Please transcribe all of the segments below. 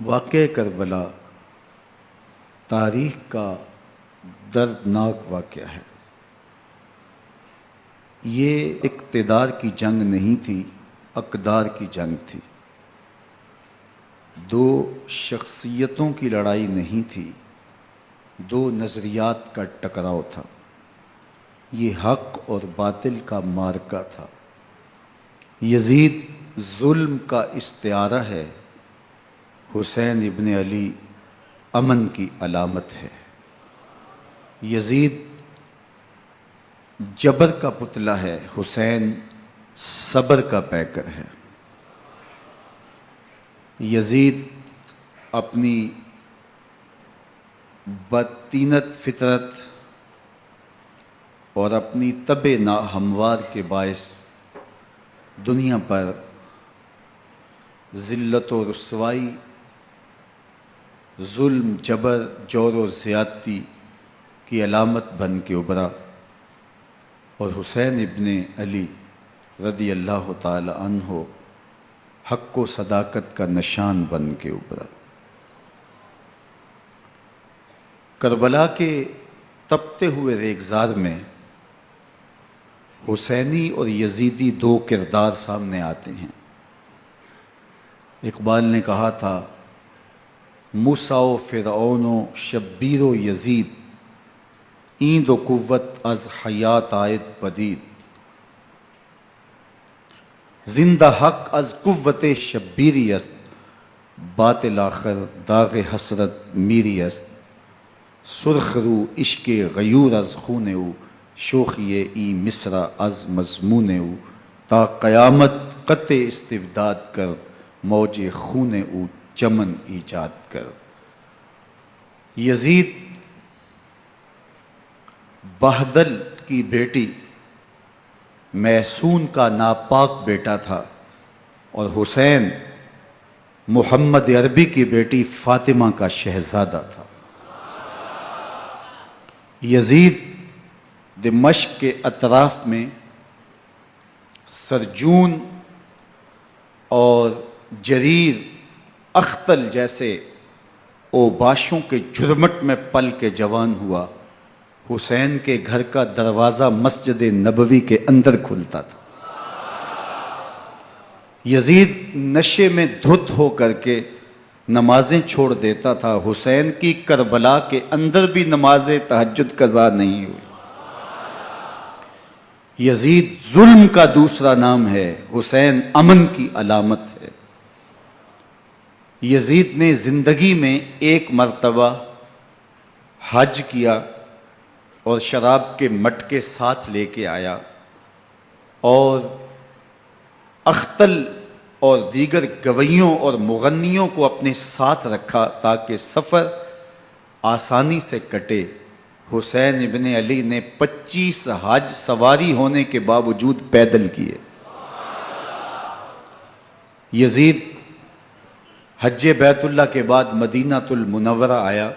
واقعہ کربلا تاریخ کا دردناک واقعہ ہے۔ یہ اقتدار کی جنگ نہیں تھی، اقدار کی جنگ تھی۔ دو شخصیتوں کی لڑائی نہیں تھی، دو نظریات کا ٹکراؤ تھا۔ یہ حق اور باطل کا معرکہ تھا۔ یزید ظلم کا استعارہ ہے، حسین ابن علی امن کی علامت ہے۔ یزید جبر کا پتلا ہے، حسین صبر کا پیکر ہے۔ یزید اپنی بدطینت فطرت اور اپنی طبع ناہموار کے باعث دنیا پر ذلت و رسوائی، ظلم، جبر، جور و زیادتی کی علامت بن کے ابھرا، اور حسین ابن علی رضی اللہ تعالی عنہ حق و صداقت کا نشان بن کے ابھرا۔ کربلا کے تپتے ہوئے ریگزار میں حسینی اور یزیدی دو کردار سامنے آتے ہیں۔ اقبال نے کہا تھا، موسیٰ و فرعون و شبیر و یزید، ایند و قوت از حیات آید پدید، زندہ حق از قوت شبیری است، باطل آخر داغ حسرت میری است، سرخ رو عشق غیور از خون او، شوخی ای مصرع از مضمون او، تا قیامت قطع استبداد کر، موج خون او چمن ایجاد کر۔ یزید بہدل کی بیٹی محسون کا ناپاک بیٹا تھا، اور حسین محمد عربی کی بیٹی فاطمہ کا شہزادہ تھا۔ یزید دمشق کے اطراف میں سرجون اور جریر، اختل جیسے اوباشوں کے جھرمٹ میں پل کے جوان ہوا۔ حسین کے گھر کا دروازہ مسجد نبوی کے اندر کھلتا تھا۔ یزید نشے میں دھت ہو کر کے نمازیں چھوڑ دیتا تھا۔ حسین کی کربلا کے اندر بھی نماز تہجد قضا نہیں ہوئی۔ یزید ظلم کا دوسرا نام ہے، حسین امن کی علامت ہے۔ یزید نے زندگی میں ایک مرتبہ حج کیا اور شراب کے مٹکے ساتھ لے کے آیا، اور اختل اور دیگر گویوں اور مغنیوں کو اپنے ساتھ رکھا تاکہ سفر آسانی سے کٹے۔ حسین ابن علی نے 25 حج سواری ہونے کے باوجود پیدل کیے۔ یزید حج بیت اللہ کے بعد مدینہ المنورہ آیا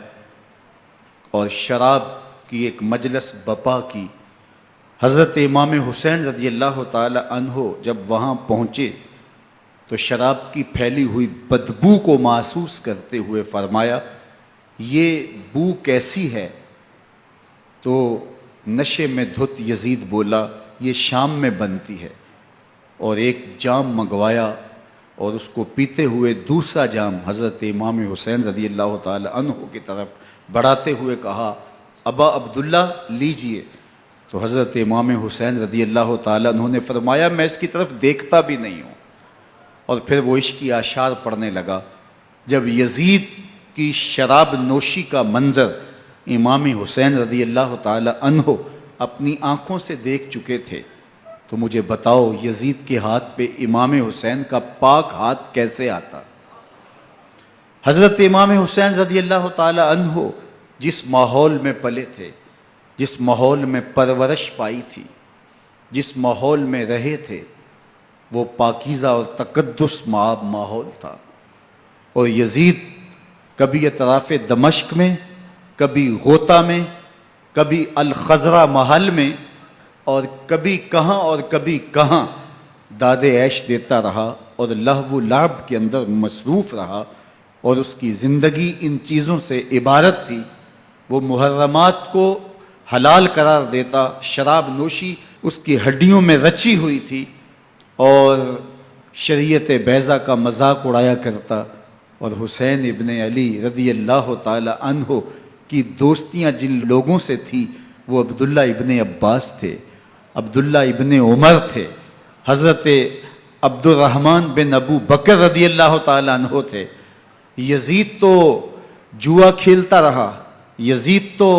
اور شراب کی ایک مجلس بپا کی۔ حضرت امام حسین رضی اللہ تعالی عنہ جب وہاں پہنچے تو شراب کی پھیلی ہوئی بدبو کو محسوس کرتے ہوئے فرمایا، یہ بو کیسی ہے؟ تو نشے میں دھت یزید بولا، یہ شام میں بنتی ہے، اور ایک جام منگوایا اور اس کو پیتے ہوئے دوسرا جام حضرت امام حسین رضی اللہ تعالی عنہ کی طرف بڑھاتے ہوئے کہا، ابا عبداللہ لیجئے۔ تو حضرت امام حسین رضی اللہ تعالی عنہ نے فرمایا، میں اس کی طرف دیکھتا بھی نہیں ہوں، اور پھر وہ عشقی اشعار پڑھنے لگا۔ جب یزید کی شراب نوشی کا منظر امام حسین رضی اللہ تعالی عنہ اپنی آنکھوں سے دیکھ چکے تھے تو مجھے بتاؤ، یزید کے ہاتھ پہ امام حسین کا پاک ہاتھ کیسے آتا؟ حضرت امام حسین رضی اللہ تعالی عنہ جس ماحول میں پلے تھے، جس ماحول میں پرورش پائی تھی، جس ماحول میں رہے تھے، وہ پاکیزہ اور تقدس مآب ماحول تھا۔ اور یزید کبھی اطراف دمشق میں، کبھی غوطہ میں، کبھی الخضرہ محل میں، اور کبھی کہاں اور کبھی کہاں داد عیش دیتا رہا اور لہو و لعب کے اندر مصروف رہا، اور اس کی زندگی ان چیزوں سے عبارت تھی. وہ محرمات کو حلال قرار دیتا، شراب نوشی اس کی ہڈیوں میں رچی ہوئی تھی، اور شریعت بیضا کا مذاق اڑایا کرتا. اور حسین ابن علی رضی اللہ تعالی عنہ کی دوستیاں جن لوگوں سے تھی وہ عبداللہ ابن عباس تھے، عبداللہ ابن عمر تھے، حضرت عبد الرحمن بن ابو بکر رضی اللہ تعالی عنہ تھے. یزید تو جوا کھیلتا رہا، یزید تو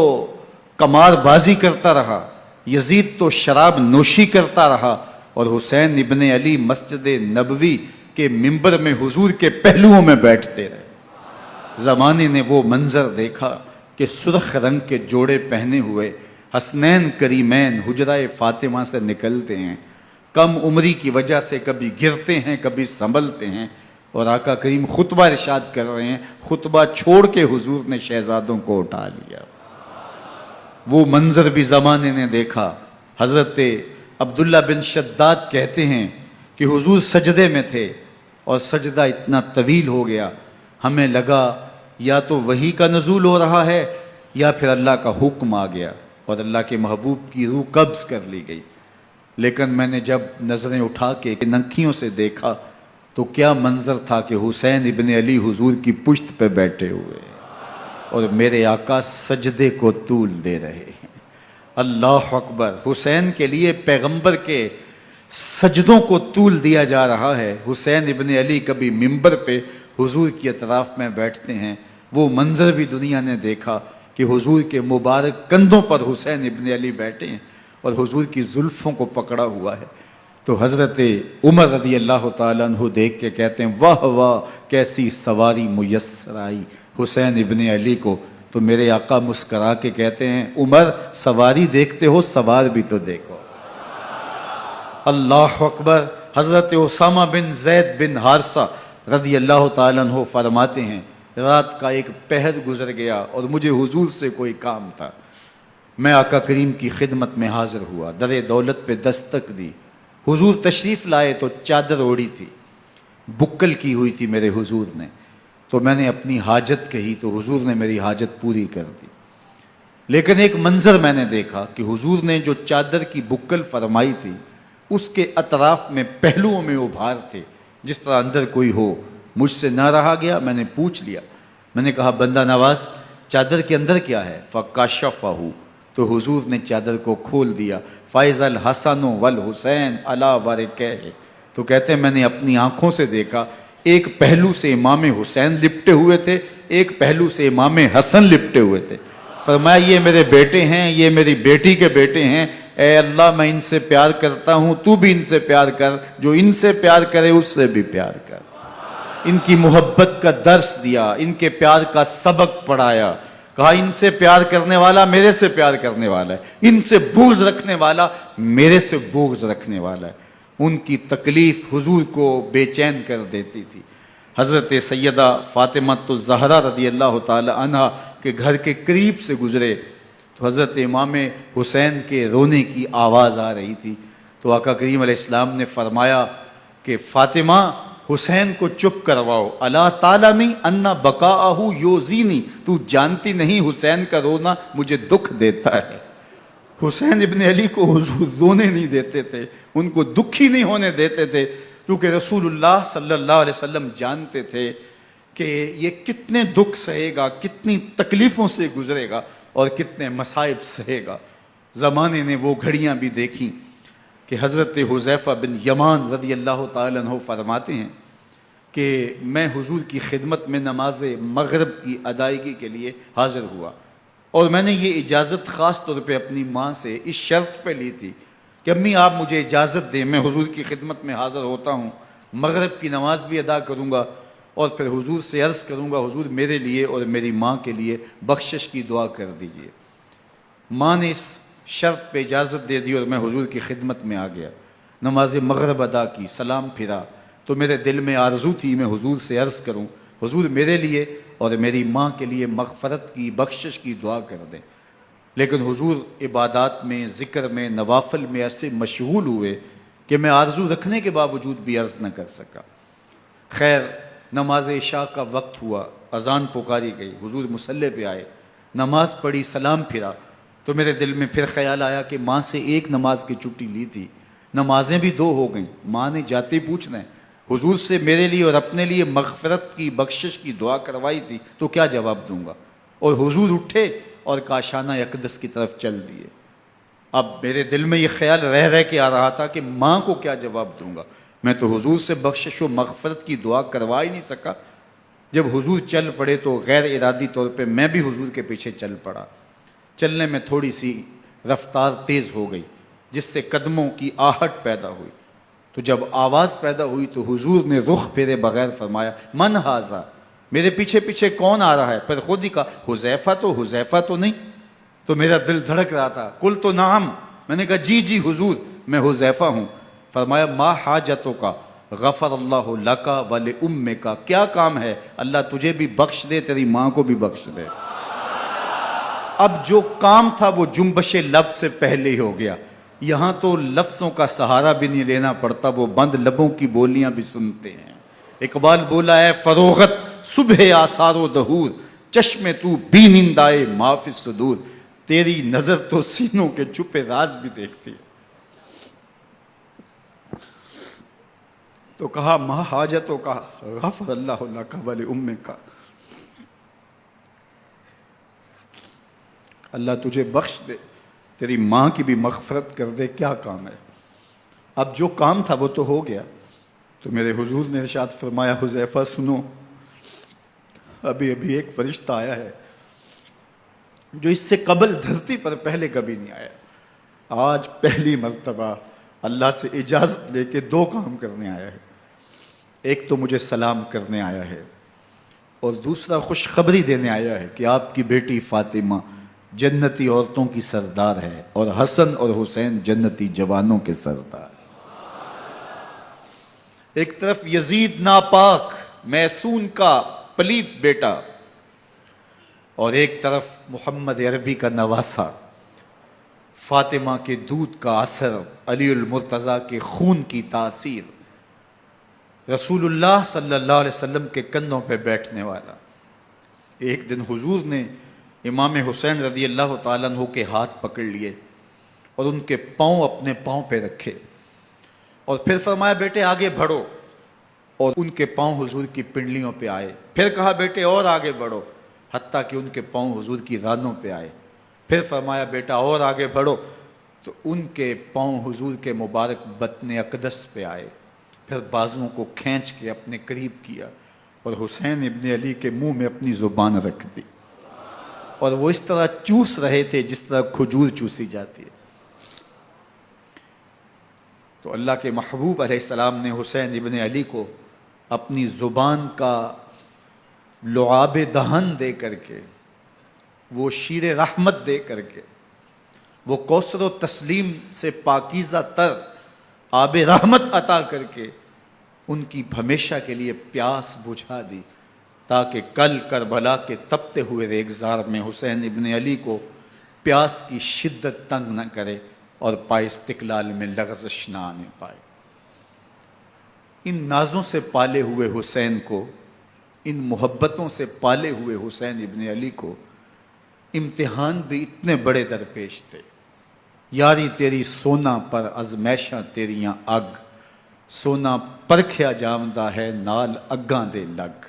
قمار بازی کرتا رہا، یزید تو شراب نوشی کرتا رہا، اور حسین ابن علی مسجد نبوی کے ممبر میں حضور کے پہلوؤں میں بیٹھتے رہے. زمانے نے وہ منظر دیکھا کہ سرخ رنگ کے جوڑے پہنے ہوئے حسنین کریمین حجرہ فاطمہ سے نکلتے ہیں. کم عمری کی وجہ سے کبھی گرتے ہیں کبھی سنبھلتے ہیں، اور آقا کریم خطبہ ارشاد کر رہے ہیں، خطبہ چھوڑ کے حضور نے شہزادوں کو اٹھا لیا. وہ منظر بھی زمانے نے دیکھا. حضرت عبداللہ بن شداد کہتے ہیں کہ حضور سجدے میں تھے اور سجدہ اتنا طویل ہو گیا، ہمیں لگا یا تو وحی کا نزول ہو رہا ہے یا پھر اللہ کا حکم آ گیا اور اللہ کے محبوب کی روح قبض کر لی گئی. لیکن میں نے جب نظریں اٹھا کے ننکیوں سے دیکھا تو کیا منظر تھا کہ حسین ابن علی حضور کی پشت پہ بیٹھے ہوئے اور میرے آقا سجدے کو طول دے رہے ہیں. اللہ اکبر. حسین کے لیے پیغمبر کے سجدوں کو طول دیا جا رہا ہے. حسین ابن علی کبھی ممبر پہ حضور کی اطراف میں بیٹھتے ہیں. وہ منظر بھی دنیا نے دیکھا کہ حضور کے مبارک کندھوں پر حسین ابن علی بیٹھے ہیں اور حضور کی زلفوں کو پکڑا ہوا ہے. تو حضرت عمر رضی اللہ تعالیٰ عنہ دیکھ کے کہتے ہیں واہ واہ کیسی سواری میسر آئی حسین ابن علی کو. تو میرے آقا مسکرا کے کہتے ہیں عمر سواری دیکھتے ہو سوار بھی تو دیکھو. اللہ اکبر. حضرت اسامہ بن زید بن حارثہ رضی اللہ تعالیٰ عنہ فرماتے ہیں رات کا ایک پہر گزر گیا اور مجھے حضور سے کوئی کام تھا. میں آقا کریم کی خدمت میں حاضر ہوا، در دولت پہ دستک دی. حضور تشریف لائے تو چادر اوڑی تھی، بکل کی ہوئی تھی میرے حضور نے. تو میں نے اپنی حاجت کہی تو حضور نے میری حاجت پوری کر دی. لیکن ایک منظر میں نے دیکھا کہ حضور نے جو چادر کی بکل فرمائی تھی اس کے اطراف میں پہلوؤں میں ابھار تھے جس طرح اندر کوئی ہو. مجھ سے نہ رہا گیا، میں نے پوچھ لیا. میں نے کہا بندہ نواز چادر کے اندر کیا ہے؟ فکاشفہ. تو حضور نے چادر کو کھول دیا. فائز الحسن والحسین علی ورکہ. تو کہتے ہیں میں نے اپنی آنکھوں سے دیکھا ایک پہلو سے امام حسین لپٹے ہوئے تھے، ایک پہلو سے امام حسن لپٹے ہوئے تھے. فرمایا یہ میرے بیٹے ہیں، یہ میری بیٹی کے بیٹے ہیں. اے اللہ میں ان سے پیار کرتا ہوں، تو بھی ان سے پیار کر، جو ان سے پیار کرے اس سے بھی پیار کر. ان کی محبت کا درس دیا، ان کے پیار کا سبق پڑھایا. کہا ان سے پیار کرنے والا میرے سے پیار کرنے والا ہے، ان سے بغض رکھنے والا میرے سے بغض رکھنے والا ہے. ان کی تکلیف حضور کو بے چین کر دیتی تھی. حضرت سیدہ فاطمہ الزہرا رضی اللہ تعالی عنہا کے گھر کے قریب سے گزرے تو حضرت امام حسین کے رونے کی آواز آ رہی تھی. تو آقا کریم علیہ السلام نے فرمایا کہ فاطمہ حسین کو چپ کرواؤ. اللہ تعالیٰ ان بقاءہ یوزینی. تو جانتی نہیں حسین کا رونا مجھے دکھ دیتا ہے. حسین ابن علی کو حضور رونے نہیں دیتے تھے، ان کو دکھی نہیں ہونے دیتے تھے، کیونکہ رسول اللہ صلی اللہ علیہ وسلم جانتے تھے کہ یہ کتنے دکھ سہے گا، کتنی تکلیفوں سے گزرے گا اور کتنے مصائب سہے گا. زمانے نے وہ گھڑیاں بھی دیکھیں کہ حضرت حذیفہ بن یمان رضی اللہ تعالیٰ عنہ فرماتے ہیں کہ میں حضور کی خدمت میں نماز مغرب کی ادائیگی کے لیے حاضر ہوا، اور میں نے یہ اجازت خاص طور پہ اپنی ماں سے اس شرط پہ لی تھی کہ امی آپ مجھے اجازت دیں، میں حضور کی خدمت میں حاضر ہوتا ہوں، مغرب کی نماز بھی ادا کروں گا اور پھر حضور سے عرض کروں گا حضور میرے لیے اور میری ماں کے لیے بخشش کی دعا کر دیجئے. ماں نے اس شرط پہ اجازت دے دی اور میں حضور کی خدمت میں آ گیا. نماز مغرب ادا کی، سلام پھرا تو میرے دل میں آرزو تھی میں حضور سے عرض کروں حضور میرے لیے اور میری ماں کے لیے مغفرت کی بخشش کی دعا کر دیں. لیکن حضور عبادات میں، ذکر میں، نوافل میں ایسے مشغول ہوئے کہ میں آرزو رکھنے کے باوجود بھی عرض نہ کر سکا. خیر نماز عشاء کا وقت ہوا، اذان پکاری گئی، حضور مصلی پہ آئے، نماز پڑھی، سلام پھرا، تو میرے دل میں پھر خیال آیا کہ ماں سے ایک نماز کی چھٹی لی تھی، نمازیں بھی 2 ہو گئیں، ماں نے جاتے پوچھنا ہے حضور سے میرے لیے اور اپنے لیے مغفرت کی بخشش کی دعا کروائی تھی، تو کیا جواب دوں گا؟ اور حضور اٹھے اور کاشانہ اقدس کی طرف چل دیے۔ اب میرے دل میں یہ خیال رہ کے آ رہا تھا کہ ماں کو کیا جواب دوں گا؟ میں تو حضور سے بخشش و مغفرت کی دعا کروا ہی نہیں سکا۔ جب حضور چل پڑے تو غیر ارادی طور پہ میں بھی حضور کے پیچھے چل پڑا۔ چلنے میں تھوڑی سی رفتار تیز ہو گئی، جس سے قدموں کی آہٹ پیدا ہوئی۔ تو جب آواز پیدا ہوئی تو حضور نے رخ پھیرے بغیر فرمایا، من ھذا، میرے پیچھے پیچھے کون آ رہا ہے؟ پھر خود ہی کہا، حذیفہ تو نہیں؟ تو میرا دل دھڑک رہا تھا، قل تو نعم، میں نے کہا جی حضور میں حذیفہ ہوں۔ فرمایا، ما حاجتک غفر اللہ لک ولامک، کیا کام ہے؟ اللہ تجھے بھی بخش دے، تیری ماں کو بھی بخش دے۔ اب جو کام تھا وہ جنبش لب سے پہلے ہی ہو گیا، یہاں تو لفظوں کا سہارا بھی نہیں لینا پڑتا، وہ بند لبوں کی بولیاں بھی سنتے ہیں۔ اقبال بولا ہے، فروغت صبح آثار و دہور، چشم تو بینندائے ما فی الصدور، تیری نظر تو سینوں کے چھپے راز بھی دیکھتی ہے۔ تو کہا، ما حاجتوں کا غفر اللہ لک ولامک، اللہ تجھے بخش دے، تیری ماں کی بھی مغفرت کر دے، کیا کام ہے؟ اب جو کام تھا وہ تو ہو گیا۔ تو میرے حضور نے ارشاد فرمایا، حذیفہ سنو، ابھی ایک فرشتہ آیا ہے جو اس سے قبل دھرتی پر پہلے کبھی نہیں آیا، آج پہلی مرتبہ اللہ سے اجازت لے کے 2 کام کرنے آیا ہے۔ ایک تو مجھے سلام کرنے آیا ہے، اور دوسرا خوشخبری دینے آیا ہے کہ آپ کی بیٹی فاطمہ جنتی عورتوں کی سردار ہے، اور حسن اور حسین جنتی جوانوں کے سردار۔ ایک طرف یزید ناپاک میسون کا پلیت بیٹا، اور ایک طرف محمد عربی کا نواسا، فاطمہ کے دودھ کا اثر، علی المرتضیٰ کے خون کی تاثیر، رسول اللہ صلی اللہ علیہ وسلم کے کندھوں پہ بیٹھنے والا۔ ایک دن حضور نے امام حسین رضی اللہ تعالیٰ عنہ کے ہاتھ پکڑ لیے اور ان کے پاؤں اپنے پاؤں پہ رکھے، اور پھر فرمایا، بیٹے آگے بڑھو، اور ان کے پاؤں حضور کی پنڈلیوں پہ آئے۔ پھر کہا، بیٹے اور آگے بڑھو، حتیٰ کہ ان کے پاؤں حضور کی رانوں پہ آئے۔ پھر فرمایا، بیٹا اور آگے بڑھو، تو ان کے پاؤں حضور کے مبارک بطن اقدس پہ آئے۔ پھر بازوؤں کو کھینچ کے اپنے قریب کیا، اور حسین ابن علی کے منہ میں اپنی زبان رکھ دی، اور وہ اس طرح چوس رہے تھے جس طرح کھجور چوسی جاتی ہے۔ تو اللہ کے محبوب علیہ السلام نے حسین ابن علی کو اپنی زبان کا لعاب دہن دے کر کے، وہ شیر رحمت دے کر کے، وہ کوثر و تسلیم سے پاکیزہ تر آب رحمت عطا کر کے ان کی ہمیشہ کے لیے پیاس بجھا دی، تاکہ کل کربلا کے تپتے ہوئے ریگزار میں حسین ابن علی کو پیاس کی شدت تنگ نہ کرے اور پائے استقلال میں لغزش نہ آنے پائے۔ ان نازوں سے پالے ہوئے حسین کو، ان محبتوں سے پالے ہوئے حسین ابن علی کو امتحان بھی اتنے بڑے درپیش تھے۔ یاری تیری سونا پر ازمیشاں تیریاں اگ، سونا پرکھیا جامدہ ہے نال اگاں دے لگ۔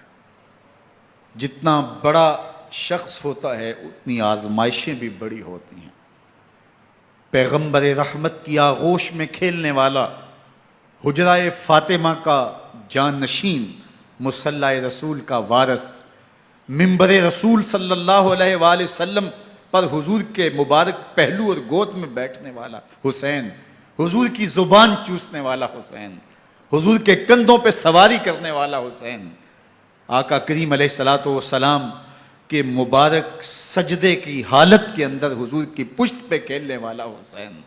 جتنا بڑا شخص ہوتا ہے اتنی آزمائشیں بھی بڑی ہوتی ہیں۔ پیغمبر رحمت کی آغوش میں کھیلنے والا، حجرہ فاطمہ کا جانشین، مصلی رسول کا وارث، منبر رسول صلی اللہ علیہ وآلہ وسلم پر حضور کے مبارک پہلو اور گود میں بیٹھنے والا حسین، حضور کی زبان چوسنے والا حسین، حضور کے کندھوں پہ سواری کرنے والا حسین، آقا کریم علیہ الصلوۃ والسلام کے مبارک سجدے کی حالت کے اندر حضور کی پشت پہ کھیلنے والا حسین،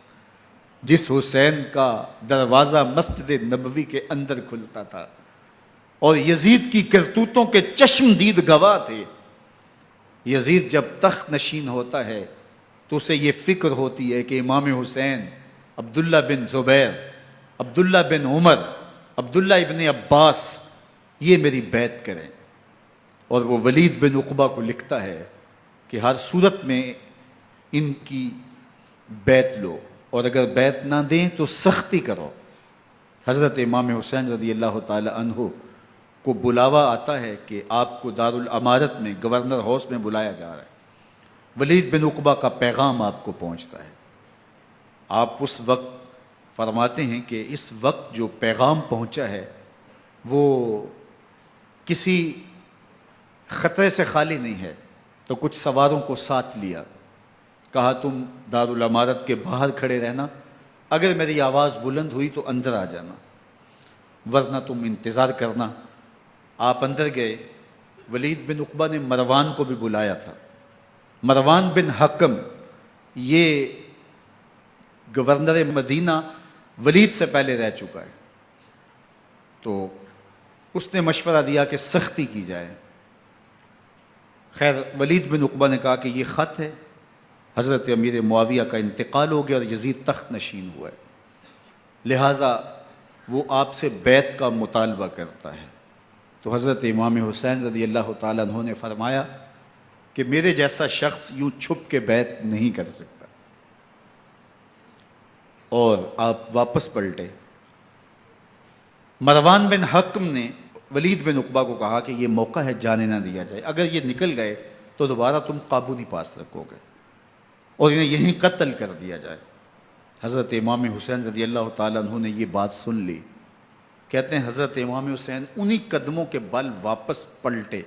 جس حسین کا دروازہ مسجد نبوی کے اندر کھلتا تھا اور یزید کی کرتوتوں کے چشم دید گواہ تھے۔ یزید جب تخت نشین ہوتا ہے تو اسے یہ فکر ہوتی ہے کہ امام حسین، عبداللہ بن زبیر، عبداللہ بن عمر، عبداللہ ابن عباس یہ میری بیعت کریں. اور وہ ولید بن عقبہ کو لکھتا ہے کہ ہر صورت میں ان کی بیعت لو، اور اگر بیعت نہ دیں تو سختی کرو. حضرت امام حسین رضی اللہ تعالی عنہ کو بلاوا آتا ہے کہ آپ کو دارالامارت میں گورنر ہاؤس میں بلایا جا رہا ہے. ولید بن عقبہ کا پیغام آپ کو پہنچتا ہے. آپ اس وقت فرماتے ہیں کہ اس وقت جو پیغام پہنچا ہے وہ کسی خطرے سے خالی نہیں ہے. تو کچھ سواروں کو ساتھ لیا، کہا تم دارالامارت کے باہر کھڑے رہنا، اگر میری آواز بلند ہوئی تو اندر آ جانا، ورنہ تم انتظار کرنا. آپ اندر گئے. ولید بن عقبہ نے مروان کو بھی بلایا تھا. مروان بن حکم یہ گورنر مدینہ ولید سے پہلے رہ چکا ہے، تو اس نے مشورہ دیا کہ سختی کی جائے. خیر ولید بن عقبہ نے کہا کہ یہ خط ہے، حضرت امیر معاویہ کا انتقال ہو گیا اور یزید تخت نشین ہوا ہے، لہٰذا وہ آپ سے بیعت کا مطالبہ کرتا ہے. تو حضرت امام حسین رضی اللہ تعالیٰ عنہ نے فرمایا کہ میرے جیسا شخص یوں چھپ کے بیعت نہیں کر سکتا. اور آپ واپس پلٹے. مروان بن حکم نے ولید بن عقبہ کو کہا کہ یہ موقع ہے جانے نہ دیا جائے، اگر یہ نکل گئے تو دوبارہ تم قابو نہیں پا سکو گے، اور انہیں یہیں قتل کر دیا جائے. حضرت امام حسین رضی اللہ تعالیٰ عنہ نے یہ بات سن لی. کہتے ہیں حضرت امام حسین انہی قدموں کے بل واپس پلٹے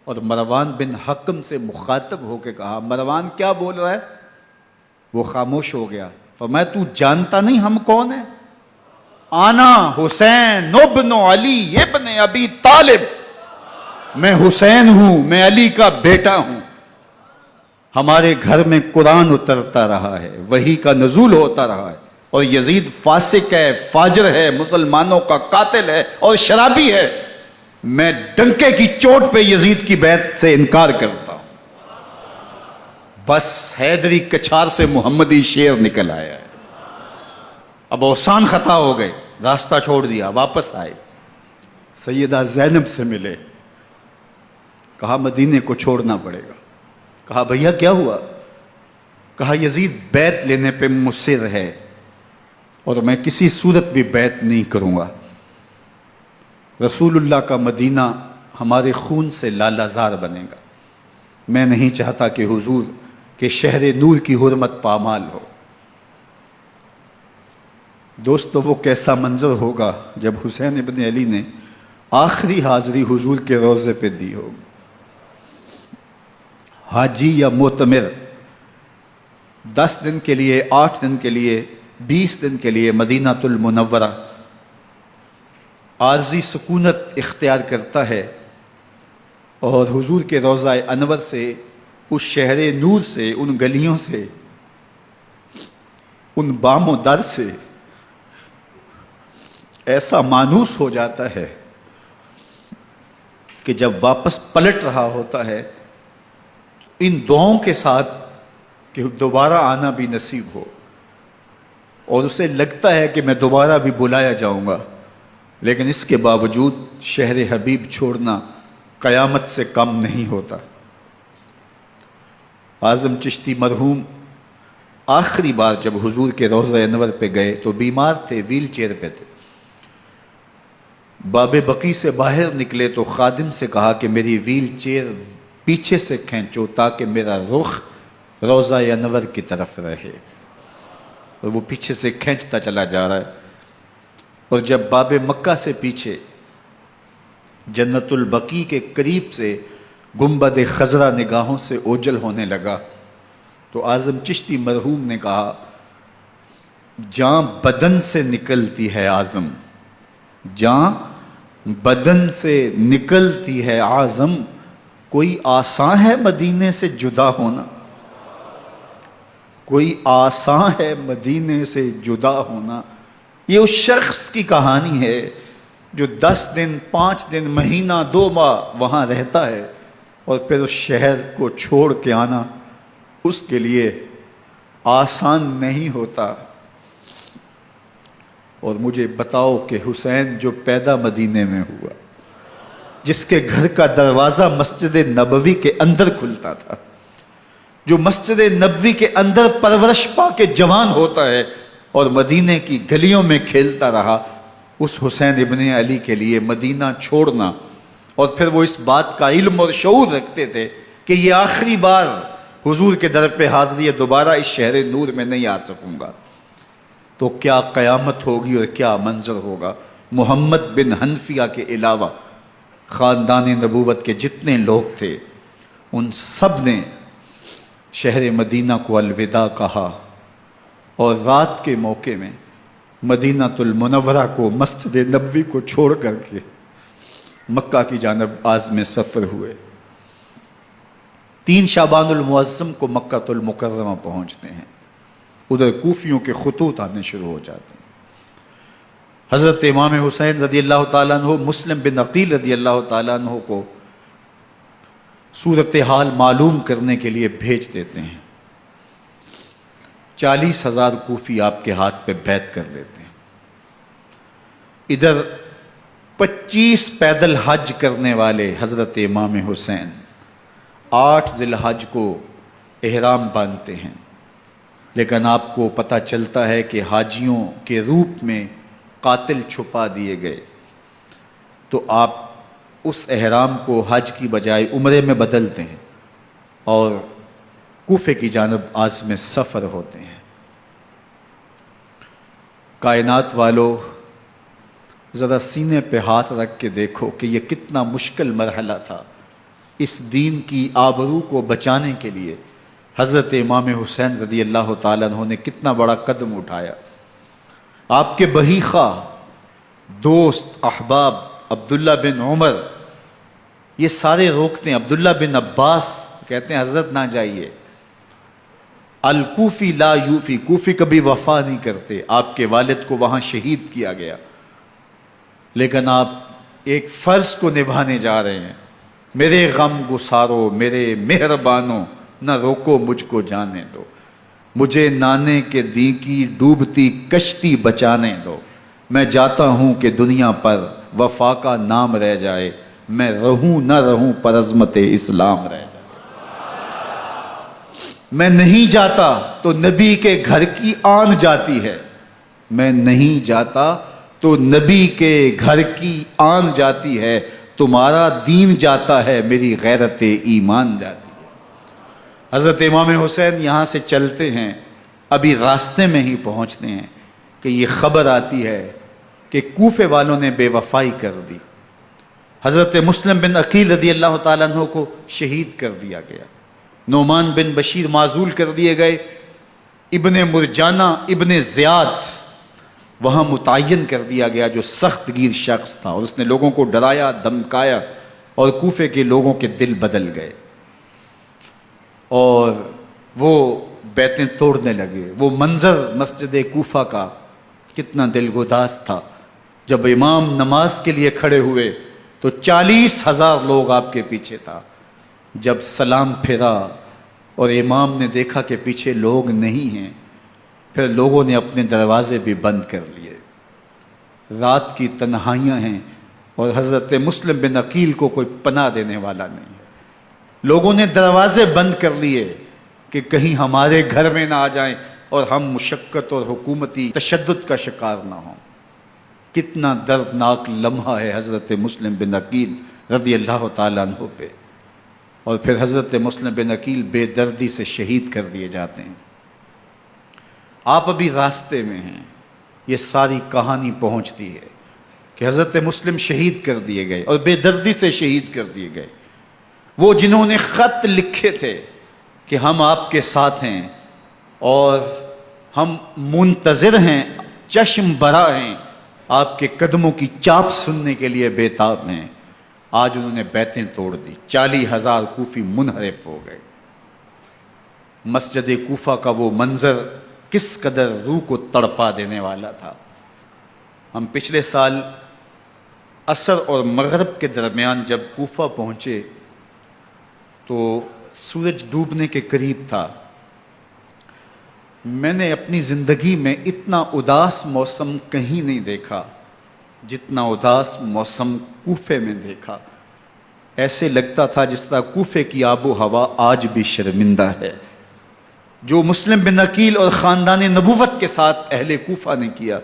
اور مروان بن حکم سے مخاطب ہو کے کہا، مروان کیا بول رہا ہے؟ وہ خاموش ہو گیا. فرمایا تو جانتا نہیں ہم کون ہیں؟ آنا حسین ابن علی ابن ابی طالب، میں حسین ہوں، میں علی کا بیٹا ہوں. ہمارے گھر میں قرآن اترتا رہا ہے، وحی کا نزول ہوتا رہا ہے، اور یزید فاسق ہے، فاجر ہے، مسلمانوں کا قاتل ہے اور شرابی ہے. میں ڈنکے کی چوٹ پہ یزید کی بیعت سے انکار کرتا ہوں. بس حیدری کچھار سے محمدی شیر نکل آیا ہے. اب اوسان خطا ہو گئے، راستہ چھوڑ دیا، واپس آئے. سیدہ زینب سے ملے. کہا مدینے کو چھوڑنا پڑے گا. کہا بھیا کیا ہوا؟ کہا یزید بیعت لینے پہ مصر ہے اور میں کسی صورت بھی بیعت نہیں کروں گا. رسول اللہ کا مدینہ ہمارے خون سے لالہ زار بنے گا. میں نہیں چاہتا کہ حضور کے شہر نور کی حرمت پامال ہو. دوستو وہ کیسا منظر ہوگا جب حسین ابن علی نے آخری حاضری حضور کے روضے پہ دی ہوگی. حاجی یا معتمر 10 دن کے لیے، 8 دن کے لیے، 20 دن کے لیے مدینہ المنورہ عارضی سکونت اختیار کرتا ہے، اور حضور کے روضہ انور سے، اس شہر نور سے، ان گلیوں سے، ان بام و در سے ایسا مانوس ہو جاتا ہے کہ جب واپس پلٹ رہا ہوتا ہے ان دعاؤں کے ساتھ کہ دوبارہ آنا بھی نصیب ہو، اور اسے لگتا ہے کہ میں دوبارہ بھی بلایا جاؤں گا، لیکن اس کے باوجود شہر حبیب چھوڑنا قیامت سے کم نہیں ہوتا. اعظم چشتی مرحوم آخری بار جب حضور کے روضہ انور پہ گئے تو بیمار تھے، ویل چیئر پہ تھے. باب بقی سے باہر نکلے تو خادم سے کہا کہ میری ویل چیئر پیچھے سے کھینچو تاکہ میرا رخ روضہ انور کی طرف رہے. اور وہ پیچھے سے کھینچتا چلا جا رہا ہے، اور جب باب مکہ سے پیچھے جنت البقیع کے قریب سے گنبد خضرا نگاہوں سے اوجل ہونے لگا تو اعظم چشتی مرحوم نے کہا، جاں بدن سے نکلتی ہے اعظم، جاں بدن سے نکلتی ہے اعظم، کوئی آسان ہے مدینے سے جدا ہونا، کوئی آسان ہے مدینے سے جدا ہونا. یہ اس شخص کی کہانی ہے جو 10 دن، 5 دن، مہینہ، 2 ماہ وہاں رہتا ہے اور پھر اس شہر کو چھوڑ کے آنا اس کے لیے آسان نہیں ہوتا. اور مجھے بتاؤ کہ حسین جو پیدا مدینے میں ہوا، جس کے گھر کا دروازہ مسجد نبوی کے اندر کھلتا تھا، جو مسجد نبوی کے اندر پرورش پا کے جوان ہوتا ہے اور مدینے کی گلیوں میں کھیلتا رہا، اس حسین ابن علی کے لیے مدینہ چھوڑنا، اور پھر وہ اس بات کا علم اور شعور رکھتے تھے کہ یہ آخری بار حضور کے در پہ حاضری ہے، دوبارہ اس شہر نور میں نہیں آ سکوں گا، تو کیا قیامت ہوگی اور کیا منظر ہوگا۔ محمد بن حنفیہ کے علاوہ خاندان نبوت کے جتنے لوگ تھے ان سب نے شہر مدینہ کو الوداع کہا، اور رات کے موقع میں مدینہ المنورہ کو، مسجد نبوی کو چھوڑ کر کے مکہ کی جانب عازم سفر ہوئے۔ 3 شعبان المعظم کو مکہ المکرمہ پہنچتے ہیں، ادھر کوفیوں کے خطوط آنے شروع ہو جاتے ہیں۔ حضرت امام حسین رضی اللہ تعالیٰ عنہ مسلم بن عقیل رضی اللہ تعالیٰ عنہ کو صورتحال معلوم کرنے کے لیے بھیج دیتے ہیں۔ 40,000 کوفی آپ کے ہاتھ پہ بیعت کر لیتے ہیں۔ ادھر 25 پیدل حج کرنے والے حضرت امام حسین 8 ذی الحج کو احرام باندھتے ہیں، لیکن آپ کو پتہ چلتا ہے کہ حاجیوں کے روپ میں قاتل چھپا دیے گئے، تو آپ اس احرام کو حج کی بجائے عمرے میں بدلتے ہیں اور کوفے کی جانب عازم سفر ہوتے ہیں۔ کائنات والو، ذرا سینے پہ ہاتھ رکھ کے دیکھو کہ یہ کتنا مشکل مرحلہ تھا۔ اس دین کی آبرو کو بچانے کے لیے حضرت امام حسین رضی اللہ تعالیٰ عنہ نے کتنا بڑا قدم اٹھایا۔ آپ کے بہیخہ، دوست، احباب عبداللہ بن عمر یہ سارے روکتے ہیں، عبداللہ بن عباس کہتے ہیں حضرت نہ جائیے، الکوفی لا یوفی، کوفی کبھی وفا نہیں کرتے، آپ کے والد کو وہاں شہید کیا گیا، لیکن آپ ایک فرض کو نبھانے جا رہے ہیں۔ میرے غم گسارو، میرے مہربانوں، نہ روکو مجھ کو جانے دو، مجھے نانے کے دی کی ڈوبتی کشتی بچانے دو، میں جاتا ہوں کہ دنیا پر وفا کا نام رہ جائے، میں رہوں نہ رہوں پر عظمت اسلام رہ جائے۔ میں نہیں جاتا تو نبی کے گھر کی آن جاتی ہے، میں نہیں جاتا تو نبی کے گھر کی آن جاتی ہے، تمہارا دین جاتا ہے، میری غیرت ایمان جاتی ہے۔ حضرت امام حسین یہاں سے چلتے ہیں، ابھی راستے میں ہی پہنچتے ہیں کہ یہ خبر آتی ہے کہ کوفے والوں نے بے وفائی کر دی، حضرت مسلم بن عقیل رضی اللہ تعالیٰ عنہ کو شہید کر دیا گیا، نعمان بن بشیر معزول کر دیے گئے، ابن مرجانہ ابن زیاد وہاں متعین کر دیا گیا جو سخت گیر شخص تھا، اور اس نے لوگوں کو ڈرایا دھمکایا، اور کوفے کے لوگوں کے دل بدل گئے اور وہ بیتیں توڑنے لگے۔ وہ منظر مسجد کوفہ کا کتنا دلگداز تھا، جب امام نماز کے لیے کھڑے ہوئے تو 40,000 لوگ آپ کے پیچھے تھا۔ جب سلام پھیرا اور امام نے دیکھا کہ پیچھے لوگ نہیں ہیں، پھر لوگوں نے اپنے دروازے بھی بند کر لیے۔ رات کی تنہائیاں ہیں اور حضرت مسلم بن عقیل کو کوئی پناہ دینے والا نہیں ہے، لوگوں نے دروازے بند کر لیے کہ کہیں ہمارے گھر میں نہ آ جائیں اور ہم مشقت اور حکومتی تشدد کا شکار نہ ہوں۔ کتنا دردناک لمحہ ہے حضرت مسلم بن عقیل رضی اللہ تعالیٰ عنہ پہ، اور پھر حضرت مسلم بن عقیل بے دردی سے شہید کر دیے جاتے ہیں۔ آپ ابھی راستے میں ہیں، یہ ساری کہانی پہنچتی ہے کہ حضرت مسلم شہید کر دیے گئے اور بے دردی سے شہید کر دیے گئے۔ وہ جنہوں نے خط لکھے تھے کہ ہم آپ کے ساتھ ہیں اور ہم منتظر ہیں، چشم برا ہیں، آپ کے قدموں کی چاپ سننے کے لیے بےتاب ہیں، آج انہوں نے بیتیں توڑ دی، 40,000 کوفی منحرف ہو گئے۔ مسجد کوفہ کا وہ منظر کس قدر روح کو تڑپا دینے والا تھا۔ ہم پچھلے سال عصر اور مغرب کے درمیان جب کوفہ پہنچے تو سورج ڈوبنے کے قریب تھا۔ میں نے اپنی زندگی میں اتنا اداس موسم کہیں نہیں دیکھا جتنا اداس موسم کوفے میں دیکھا۔ ایسے لگتا تھا جس طرح کوفے کی آب و ہوا آج بھی شرمندہ ہے۔ جو مسلم بن عقیل اور خاندان نبوت کے ساتھ اہل کوفہ نے کیا،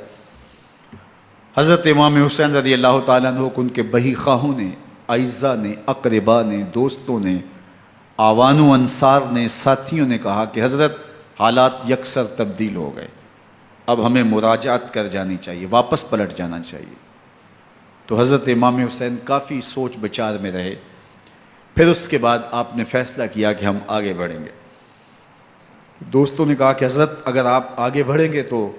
حضرت امام حسین رضی اللہ تعالیٰ عنہ کو ان کے بہی خواہوں نے، اعزاء نے، اقربا نے، دوستوں نے، آوان و انصار نے، ساتھیوں نے کہا کہ حضرت حالات یکسر تبدیل ہو گئے، اب ہمیں مراجعت کر جانی چاہیے، واپس پلٹ جانا چاہیے۔ تو حضرت امام حسین کافی سوچ بچار میں رہے، پھر اس کے بعد آپ نے فیصلہ کیا کہ ہم آگے بڑھیں گے۔ دوستوں نے کہا کہ حضرت اگر آپ آگے بڑھیں گے تو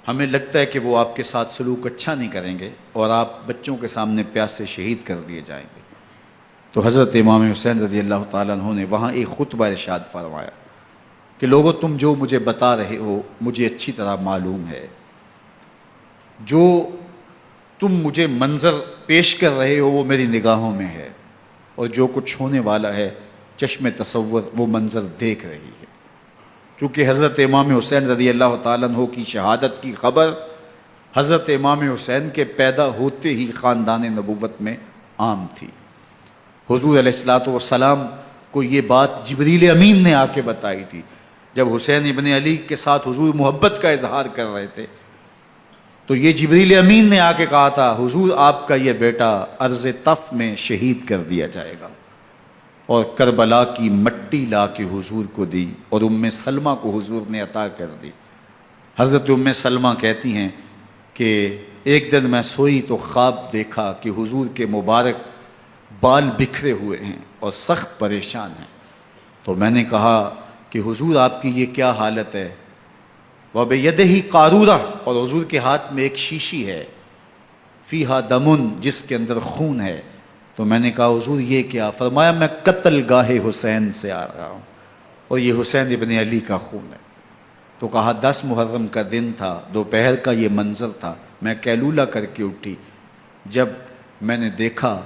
ہمیں لگتا ہے کہ وہ آپ کے ساتھ سلوک اچھا نہیں کریں گے اور آپ بچوں کے سامنے پیاسے شہید کر دیے جائیں گے۔ تو حضرت امام حسین رضی اللہ تعالیٰ عنہ نے وہاں ایک خطبہ ارشاد فرمایا کہ لوگوں تم جو مجھے بتا رہے ہو مجھے اچھی طرح معلوم ہے، جو تم مجھے منظر پیش کر رہے ہو وہ میری نگاہوں میں ہے، اور جو کچھ ہونے والا ہے چشم تصور وہ منظر دیکھ رہی ہے۔ کیونکہ حضرت امام حسین رضی اللہ تعالیٰ عنہ کی شہادت کی خبر حضرت امام حسین کے پیدا ہوتے ہی خاندان نبوت میں عام تھی۔ حضور علیہ الصلوۃ والسلام کو یہ بات جبریل امین نے آ کے بتائی تھی جب حسین ابن علی کے ساتھ حضور محبت کا اظہار کر رہے تھے، تو یہ جبریل امین نے آ کے کہا تھا حضور آپ کا یہ بیٹا ارض طف میں شہید کر دیا جائے گا، اور کربلا کی مٹی لا کے حضور کو دی اور ام سلمہ کو حضور نے عطا کر دی۔ حضرت ام سلمہ کہتی ہیں کہ ایک دن میں سوئی تو خواب دیکھا کہ حضور کے مبارک بال بکھرے ہوئے ہیں اور سخت پریشان ہیں، تو میں نے کہا کہ حضور آپ کی یہ کیا حالت ہے؟ وَبِيَدِهِ قَارُورَةٌ، اور حضور کے ہاتھ میں ایک شیشی ہے، فیہا دمن، جس کے اندر خون ہے۔ تو میں نے کہا حضور یہ کیا؟ فرمایا میں قتل گاہ حسین سے آ رہا ہوں اور یہ حسین ابن علی کا خون ہے۔ تو کہا 10 محرم کا دن تھا، دوپہر کا یہ منظر تھا، میں قیلولہ کر کے اٹھی، جب میں نے دیکھا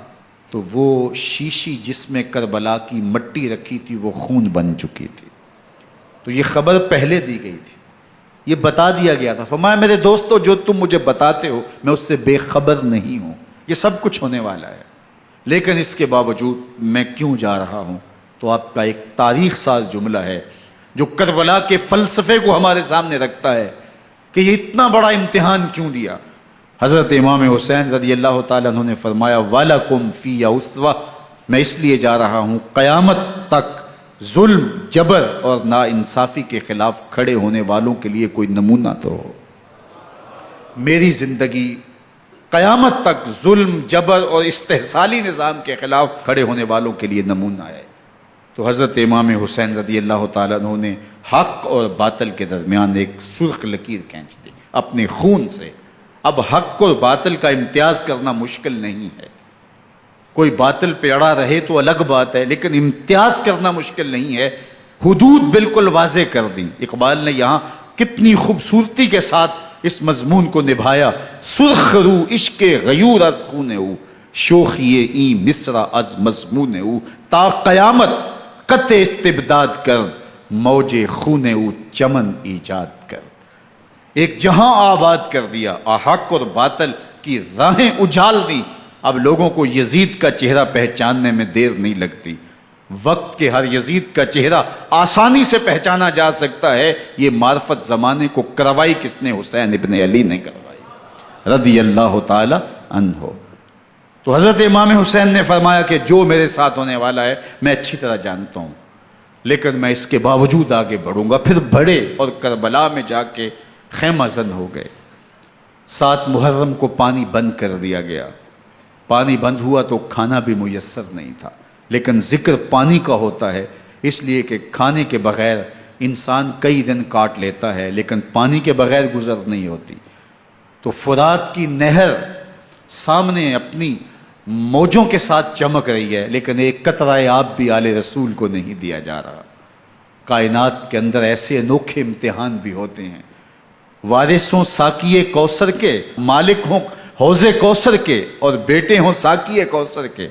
تو وہ شیشی جس میں کربلا کی مٹی رکھی تھی وہ خون بن چکی تھی۔ تو یہ خبر پہلے دی گئی تھی، یہ بتا دیا گیا تھا۔ فرمایا میرے دوستو جو تم مجھے بتاتے ہو میں اس سے بے خبر نہیں ہوں، یہ سب کچھ ہونے والا ہے، لیکن اس کے باوجود میں کیوں جا رہا ہوں؟ تو آپ کا ایک تاریخ ساز جملہ ہے جو کربلا کے فلسفے کو ہمارے سامنے رکھتا ہے کہ یہ اتنا بڑا امتحان کیوں دیا۔ حضرت امام حسین رضی اللہ تعالیٰ عنہ نے فرمایا وَلَكُمْ فِيَّ أُسْوَةٌ، میں اس لیے جا رہا ہوں قیامت تک ظلم، جبر اور ناانصافی کے خلاف کھڑے ہونے والوں کے لیے کوئی نمونہ تو ہو۔ میری زندگی قیامت تک ظلم، جبر اور استحصالی نظام کے خلاف کھڑے ہونے والوں کے لیے نمونہ ہے۔ تو حضرت امام حسین رضی اللہ تعالیٰ عنہ نے حق اور باطل کے درمیان ایک سرخ لکیر کھینچ دی اپنے خون سے۔ اب حق اور باطل کا امتیاز کرنا مشکل نہیں ہے، کوئی باطل پہ اڑا رہے تو الگ بات ہے، لیکن امتیاز کرنا مشکل نہیں ہے۔ حدود بالکل واضح کر دیں۔ اقبال نے یہاں کتنی خوبصورتی کے ساتھ اس مضمون کو نبھایا۔ سرخ رو عشق غیور از خون او، شوخی این مصرع از مضمون او، تا قیامت قطع استبداد کر، موج خون او چمن ایجاد کر۔ ایک جہاں آباد کر دیا، حق اور باطل کی راہیں اجال دی۔ اب لوگوں کو یزید کا چہرہ پہچاننے میں دیر نہیں لگتی، وقت کے ہر یزید کا چہرہ آسانی سے پہچانا جا سکتا ہے۔ یہ معرفت زمانے کو کروائی کس نے؟ حسین ابن علی نے کروائی رضی اللہ تعالی عنہ۔ تو حضرت امام حسین نے فرمایا کہ جو میرے ساتھ ہونے والا ہے میں اچھی طرح جانتا ہوں، لیکن میں اس کے باوجود آگے بڑھوں گا۔ پھر بڑھے اور کربلا میں جا کے خیمہ زن ہو گئے۔ 7 محرم کو پانی بند کر دیا گیا۔ پانی بند ہوا تو کھانا بھی میسر نہیں تھا، لیکن ذکر پانی کا ہوتا ہے اس لیے کہ کھانے کے بغیر انسان کئی دن کاٹ لیتا ہے، لیکن پانی کے بغیر گزر نہیں ہوتی۔ تو فرات کی نہر سامنے اپنی موجوں کے ساتھ چمک رہی ہے، لیکن ایک قطرہ آب بھی آل رسول کو نہیں دیا جا رہا۔ کائنات کے اندر ایسے انوکھے امتحان بھی ہوتے ہیں۔ وارثوں ساقی کوثر کے، مالک ہوں حوض کوثر کے، اور بیٹے ہوں ساقی کوثر کے،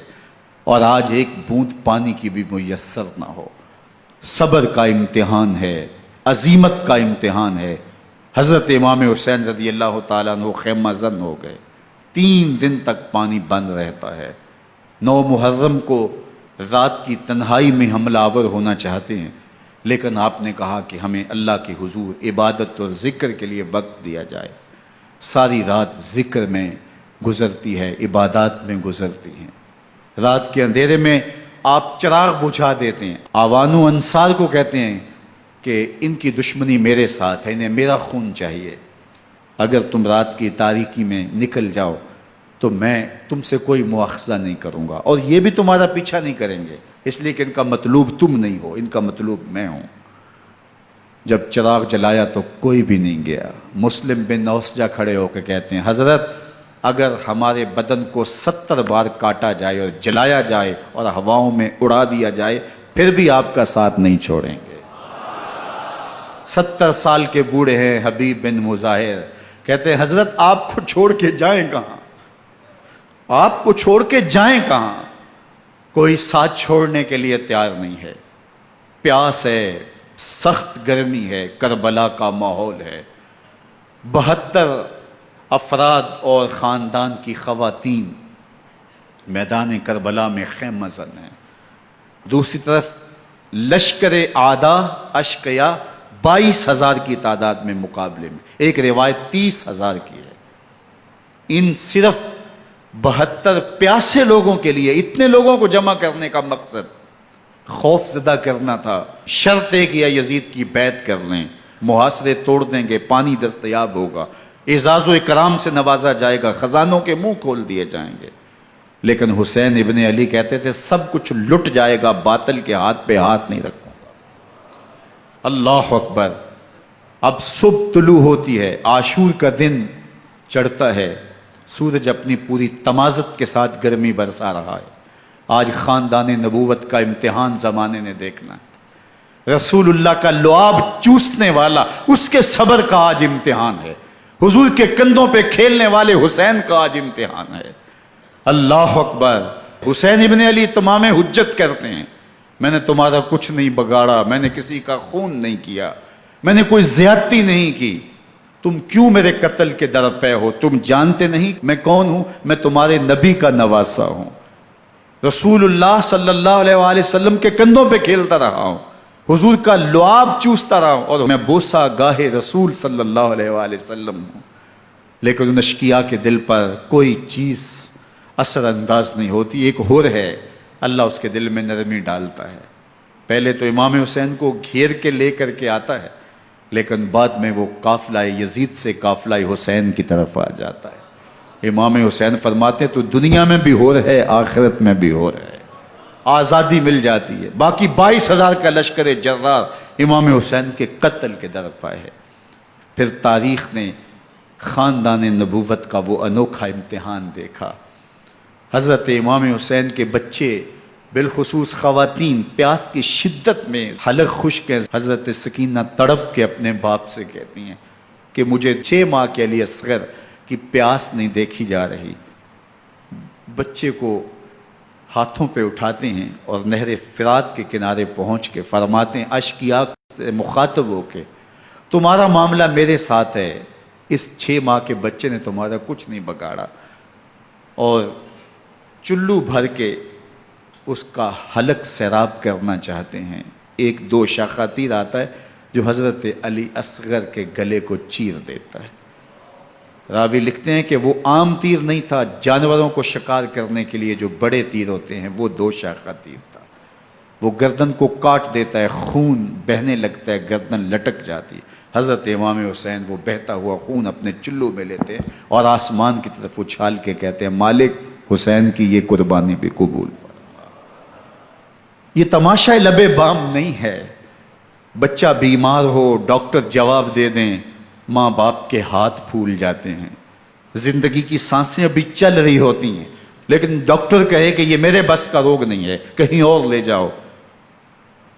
اور آج ایک بوند پانی کی بھی میسر نہ ہو۔ صبر کا امتحان ہے، عزیمت کا امتحان ہے۔ حضرت امام حسین رضی اللہ تعالیٰ عنہ خیمہ زن ہو گئے۔ 3 دن تک پانی بند رہتا ہے۔ 9 محرم کو رات کی تنہائی میں حملہ آور ہونا چاہتے ہیں، لیکن آپ نے کہا کہ ہمیں اللہ کے حضور عبادت اور ذکر کے لیے وقت دیا جائے۔ ساری رات ذکر میں گزرتی ہے، عبادات میں گزرتی ہیں۔ رات کے اندھیرے میں آپ چراغ بجھا دیتے ہیں۔ آوان و انصار کو کہتے ہیں کہ ان کی دشمنی میرے ساتھ ہے، انہیں میرا خون چاہیے، اگر تم رات کی تاریکی میں نکل جاؤ تو میں تم سے کوئی مواخذہ نہیں کروں گا، اور یہ بھی تمہارا پیچھا نہیں کریں گے، اس لیے کہ ان کا مطلوب تم نہیں ہو، ان کا مطلوب میں ہوں۔ جب چراغ جلایا تو کوئی بھی نہیں گیا۔ مسلم بن نوسجہ کھڑے ہو کے کہتے ہیں حضرت اگر ہمارے بدن کو 70 بار کاٹا جائے اور جلایا جائے اور ہواؤں میں اڑا دیا جائے پھر بھی آپ کا ساتھ نہیں چھوڑیں گے۔ 70 سال کے بوڑھے ہیں حبیب بن مظاہر، کہتے ہیں حضرت آپ کو چھوڑ کے جائیں کہاں، آپ کو چھوڑ کے جائیں کہاں؟ کوئی ساتھ چھوڑنے کے لیے تیار نہیں ہے۔ پیاس ہے، سخت گرمی ہے، کربلا کا ماحول ہے، 72 افراد اور خاندان کی خواتین میدان کربلا میں خیمہ زن ہیں۔ دوسری طرف لشکر اعداء اشقیا 22,000 کی تعداد میں مقابلے میں، ایک روایت 30,000 کی ہے۔ ان صرف 72 پیاسے لوگوں کے لیے اتنے لوگوں کو جمع کرنے کا مقصد خوف زدہ کرنا تھا۔ شرط ہے کہ یزید کی بیعت کر لیں، محاصرے توڑ دیں گے، پانی دستیاب ہوگا، اعزاز و اکرام سے نوازا جائے گا، خزانوں کے منہ کھول دیے جائیں گے۔ لیکن حسین ابن علی کہتے تھے سب کچھ لٹ جائے گا، باطل کے ہاتھ پہ ہاتھ نہیں رکھوں گا۔ اللہ اکبر۔ اب صبح طلوع ہوتی ہے، عاشور کا دن چڑھتا ہے، سورج اپنی پوری تمازت کے ساتھ گرمی برسا رہا ہے۔ آج خاندان نبوت کا امتحان زمانے نے دیکھنا ہے۔ رسول اللہ کا لعاب چوسنے والا اس کے صبر کا آج امتحان ہے۔ حضور کے کندھوں پہ کھیلنے والے حسین کا آج امتحان ہے۔ اللہ اکبر۔ حسین ابن علی تمام حجت کرتے ہیں میں نے تمہارا کچھ نہیں بگاڑا، میں نے کسی کا خون نہیں کیا، میں نے کوئی زیادتی نہیں کی، تم کیوں میرے قتل کے در پہ ہو؟ تم جانتے نہیں میں کون ہوں؟ میں تمہارے نبی کا نواسا ہوں، رسول اللہ صلی اللہ علیہ وآلہ وسلم کے کندھوں پہ کھیلتا رہا ہوں، حضور کا لعاب چوستا رہا ہوں، اور میں بوسہ گاہے رسول صلی اللہ علیہ وآلہ وسلم ہوں۔ لیکن ان اشقیاء کے دل پر کوئی چیز اثر انداز نہیں ہوتی۔ ایک ہور ہے، اللہ اس کے دل میں نرمی ڈالتا ہے۔ پہلے تو امام حسین کو گھیر کے لے کر کے آتا ہے، لیکن بعد میں وہ قافلہ یزید سے قافلہ حسین کی طرف آ جاتا ہے۔ امام حسین فرماتے تو دنیا میں بھی ہور ہے، آخرت میں بھی ہور ہے، آزادی مل جاتی ہے۔ باقی 22,000 کا لشکر جرار امام حسین کے قتل کے در پائے ہے۔ پھر تاریخ نے خاندان نبوت کا وہ انوکھا امتحان دیکھا۔ حضرت امام حسین کے بچے بالخصوص خواتین پیاس کی شدت میں حلق خشک ہیں۔ حضرت سکینہ تڑپ کے اپنے باپ سے کہتی ہیں کہ مجھے 6 ماہ کے لیے اصغر کی پیاس نہیں دیکھی جا رہی۔ بچے کو ہاتھوں پہ اٹھاتے ہیں اور نہر فرات کے کنارے پہنچ کے فرماتے ہیں اشقیاء سے مخاطب ہو کے تمہارا معاملہ میرے ساتھ ہے، اس 6 ماہ کے بچے نے تمہارا کچھ نہیں بگاڑا، اور چلو بھر کے اس کا حلق سیراب کرنا چاہتے ہیں۔ ایک 2 شاخہ تیر آتا ہے جو حضرت علی اصغر کے گلے کو چیر دیتا ہے۔ راوی لکھتے ہیں کہ وہ عام تیر نہیں تھا، جانوروں کو شکار کرنے کے لیے جو بڑے تیر ہوتے ہیں وہ 2 شاخہ تیر تھا۔ وہ گردن کو کاٹ دیتا ہے، خون بہنے لگتا ہے، گردن لٹک جاتی ہے۔ حضرت امام حسین وہ بہتا ہوا خون اپنے چلو میں لیتے ہیں اور آسمان کی طرف اچھال کے کہتے ہیں مالک حسین کی یہ قربانی بھی قبول فرما۔ یہ تماشا لبے بام نہیں ہے۔ بچہ بیمار ہو، ڈاکٹر جواب دے دیں، ماں باپ کے ہاتھ پھول جاتے ہیں۔ زندگی کی سانسیں ابھی چل رہی ہوتی ہیں، لیکن ڈاکٹر کہے کہ یہ میرے بس کا روگ نہیں ہے، کہیں اور لے جاؤ،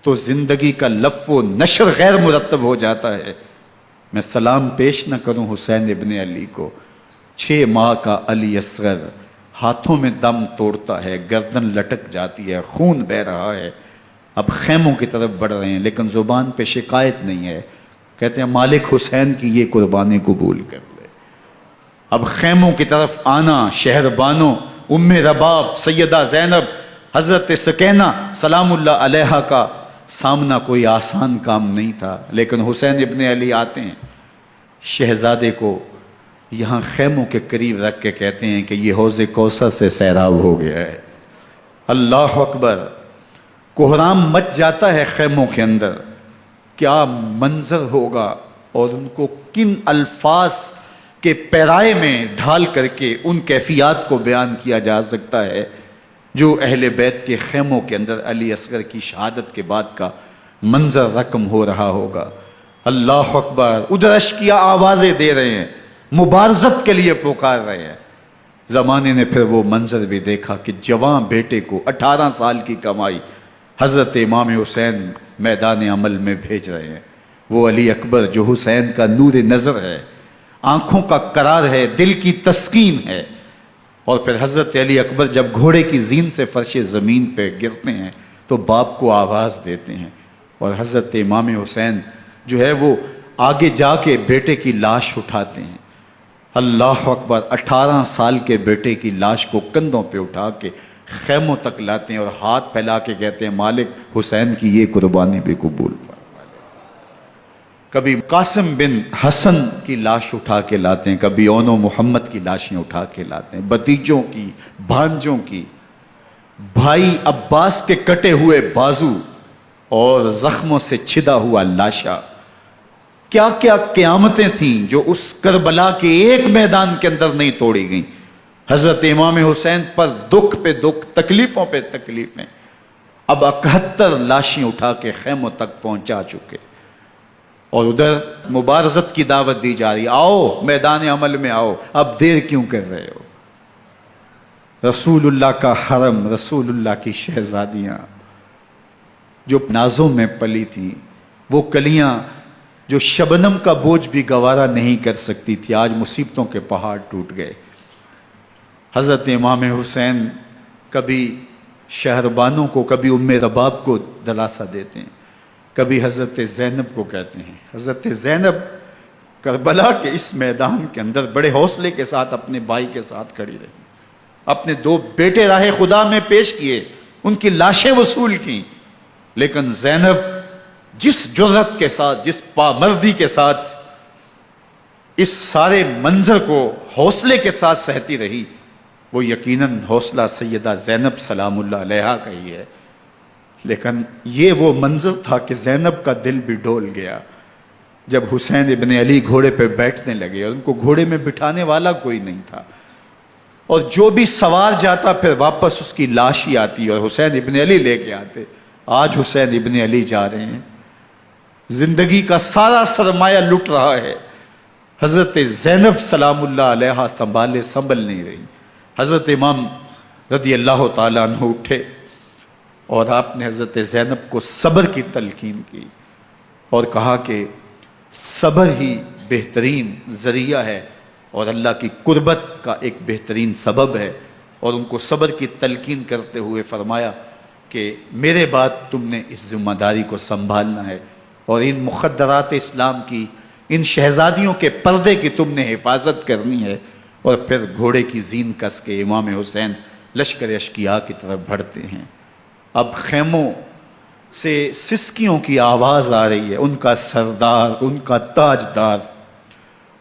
تو زندگی کا لف و نشر غیر مرتب ہو جاتا ہے۔ میں سلام پیش نہ کروں حسین ابن علی کو، 6 ماہ کا علی اصغر ہاتھوں میں دم توڑتا ہے، گردن لٹک جاتی ہے، خون بہہ رہا ہے۔ اب خیموں کی طرف بڑھ رہے ہیں لیکن زبان پہ شکایت نہیں ہے، کہتے ہیں مالک حسین کی یہ قربانی قبول کر لے۔ اب خیموں کی طرف آنا، شہر بانوں ام رباب سیدہ زینب حضرت سکینہ سلام اللہ علیہا کا سامنا کوئی آسان کام نہیں تھا، لیکن حسین ابن علی آتے ہیں، شہزادے کو یہاں خیموں کے قریب رکھ کے کہتے ہیں کہ یہ حوض کوثر سے سیراب ہو گیا ہے۔ اللہ اکبر، کوہرام مچ جاتا ہے خیموں کے اندر، کیا منظر ہوگا اور ان کو کن الفاظ کے پیرائے میں ڈھال کر کے ان کیفیات کو بیان کیا جا سکتا ہے جو اہل بیت کے خیموں کے اندر علی اصغر کی شہادت کے بعد کا منظر رقم ہو رہا ہوگا۔ اللہ اکبر، ادھر اشکیا آوازیں دے رہے ہیں، مبارزت کے لیے پکار رہے ہیں۔ زمانے نے پھر وہ منظر بھی دیکھا کہ جوان بیٹے کو 18 سال کی کمائی حضرت امام حسین میدان عمل میں بھیج رہے ہیں۔ وہ علی اکبر جو حسین کا نور نظر ہے، آنکھوں کا قرار ہے، دل کی تسکین ہے۔ اور پھر حضرت علی اکبر جب گھوڑے کی زین سے فرش زمین پہ گرتے ہیں تو باپ کو آواز دیتے ہیں، اور حضرت امام حسین جو ہے وہ آگے جا کے بیٹے کی لاش اٹھاتے ہیں۔ اللہ اکبر، 18 سال کے بیٹے کی لاش کو کندھوں پہ اٹھا کے خیموں تک لاتے ہیں اور ہاتھ پھیلا کے کہتے ہیں مالک حسین کی یہ قربانی بھی قبول فرما۔ کبھی قاسم بن حسن کی لاش اٹھا کے لاتے ہیں، کبھی اون و محمد کی لاشیں اٹھا کے لاتے ہیں، بتیجوں کی، بھانجوں کی، بھائی عباس کے کٹے ہوئے بازو اور زخموں سے چھدا ہوا لاشا۔ کیا کیا قیامتیں تھیں جو اس کربلا کے ایک میدان کے اندر نہیں توڑی گئیں۔ حضرت امام حسین پر دکھ پہ دکھ، تکلیفوں پہ تکلیفیں، اب 71 لاشیں اٹھا کے خیموں تک پہنچا چکے، اور ادھر مبارزت کی دعوت دی جا رہی، آؤ میدان عمل میں آؤ، اب دیر کیوں کر رہے ہو۔ رسول اللہ کا حرم، رسول اللہ کی شہزادیاں جو نازوں میں پلی تھیں، وہ کلیاں جو شبنم کا بوجھ بھی گوارا نہیں کر سکتی تھی، آج مصیبتوں کے پہاڑ ٹوٹ گئے۔ حضرت امام حسین کبھی شہربانوں کو، کبھی ام رباب کو دلاسا دیتے ہیں، کبھی حضرت زینب کو کہتے ہیں۔ حضرت زینب کربلا کے اس میدان کے اندر بڑے حوصلے کے ساتھ اپنے بھائی کے ساتھ کھڑی رہی، اپنے 2 بیٹے راہ خدا میں پیش کیے، ان کی لاشیں وصول کیں، لیکن زینب جس جرأت کے ساتھ، جس پامردی کے ساتھ اس سارے منظر کو حوصلے کے ساتھ سہتی رہی، وہ یقیناً حوصلہ سیدہ زینب سلام اللہ علیہا کا ہی ہے۔ لیکن یہ وہ منظر تھا کہ زینب کا دل بھی ڈول گیا جب حسین ابن علی گھوڑے پہ بیٹھنے لگے، اور ان کو گھوڑے میں بٹھانے والا کوئی نہیں تھا، اور جو بھی سوار جاتا پھر واپس اس کی لاش ہی آتی اور حسین ابن علی لے کے آتے۔ آج حسین ابن علی جا رہے ہیں، زندگی کا سارا سرمایہ لٹ رہا ہے، حضرت زینب سلام اللہ علیہا سنبھل نہیں رہی۔ حضرت امام رضی اللہ تعالیٰ عنہ اٹھے اور آپ نے حضرت زینب کو صبر کی تلقین کی اور کہا کہ صبر ہی بہترین ذریعہ ہے اور اللہ کی قربت کا ایک بہترین سبب ہے، اور ان کو صبر کی تلقین کرتے ہوئے فرمایا کہ میرے بعد تم نے اس ذمہ داری کو سنبھالنا ہے، اور ان مخدرات اسلام کی، ان شہزادیوں کے پردے کی تم نے حفاظت کرنی ہے۔ اور پھر گھوڑے کی زین کس کے امام حسین لشکر اشکیا کی طرف بڑھتے ہیں۔ اب خیموں سے سسکیوں کی آواز آ رہی ہے، ان کا سردار، ان کا تاجدار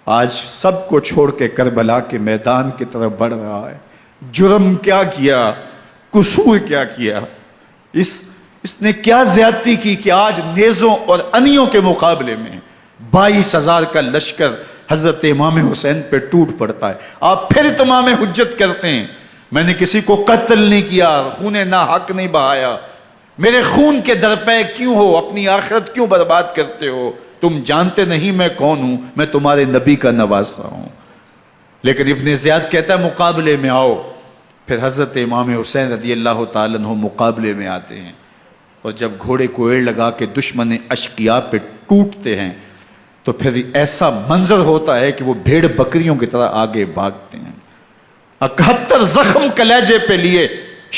آج سب کو چھوڑ کے کربلا کے میدان کی طرف بڑھ رہا ہے۔ جرم کیا کیا، قصور کیا کیا، اس نے کیا زیادتی کی کہ آج نیزوں اور انیوں کے مقابلے میں 22,000 کا لشکر حضرت امام حسین پہ ٹوٹ پڑتا ہے۔ آپ پھر اتمام حجت کرتے ہیں، میں نے کسی کو قتل نہیں کیا، خون ناحق نہیں بہایا، میرے خون کے درپے کیوں ہو، اپنی آخرت کیوں برباد کرتے ہو، تم جانتے نہیں میں کون ہوں، میں تمہارے نبی کا نواسا ہوں۔ لیکن ابن زیاد کہتا ہے مقابلے میں آؤ۔ پھر حضرت امام حسین رضی اللہ تعالیٰ عنہ مقابلے میں آتے ہیں، اور جب گھوڑے کو ایڑ لگا کے دشمن اشقیاء پہ ٹوٹتے ہیں تو پھر ایسا منظر ہوتا ہے کہ وہ بھیڑ بکریوں کی طرح آگے بھاگتے ہیں۔ 71 زخم کلیجے پہ لیے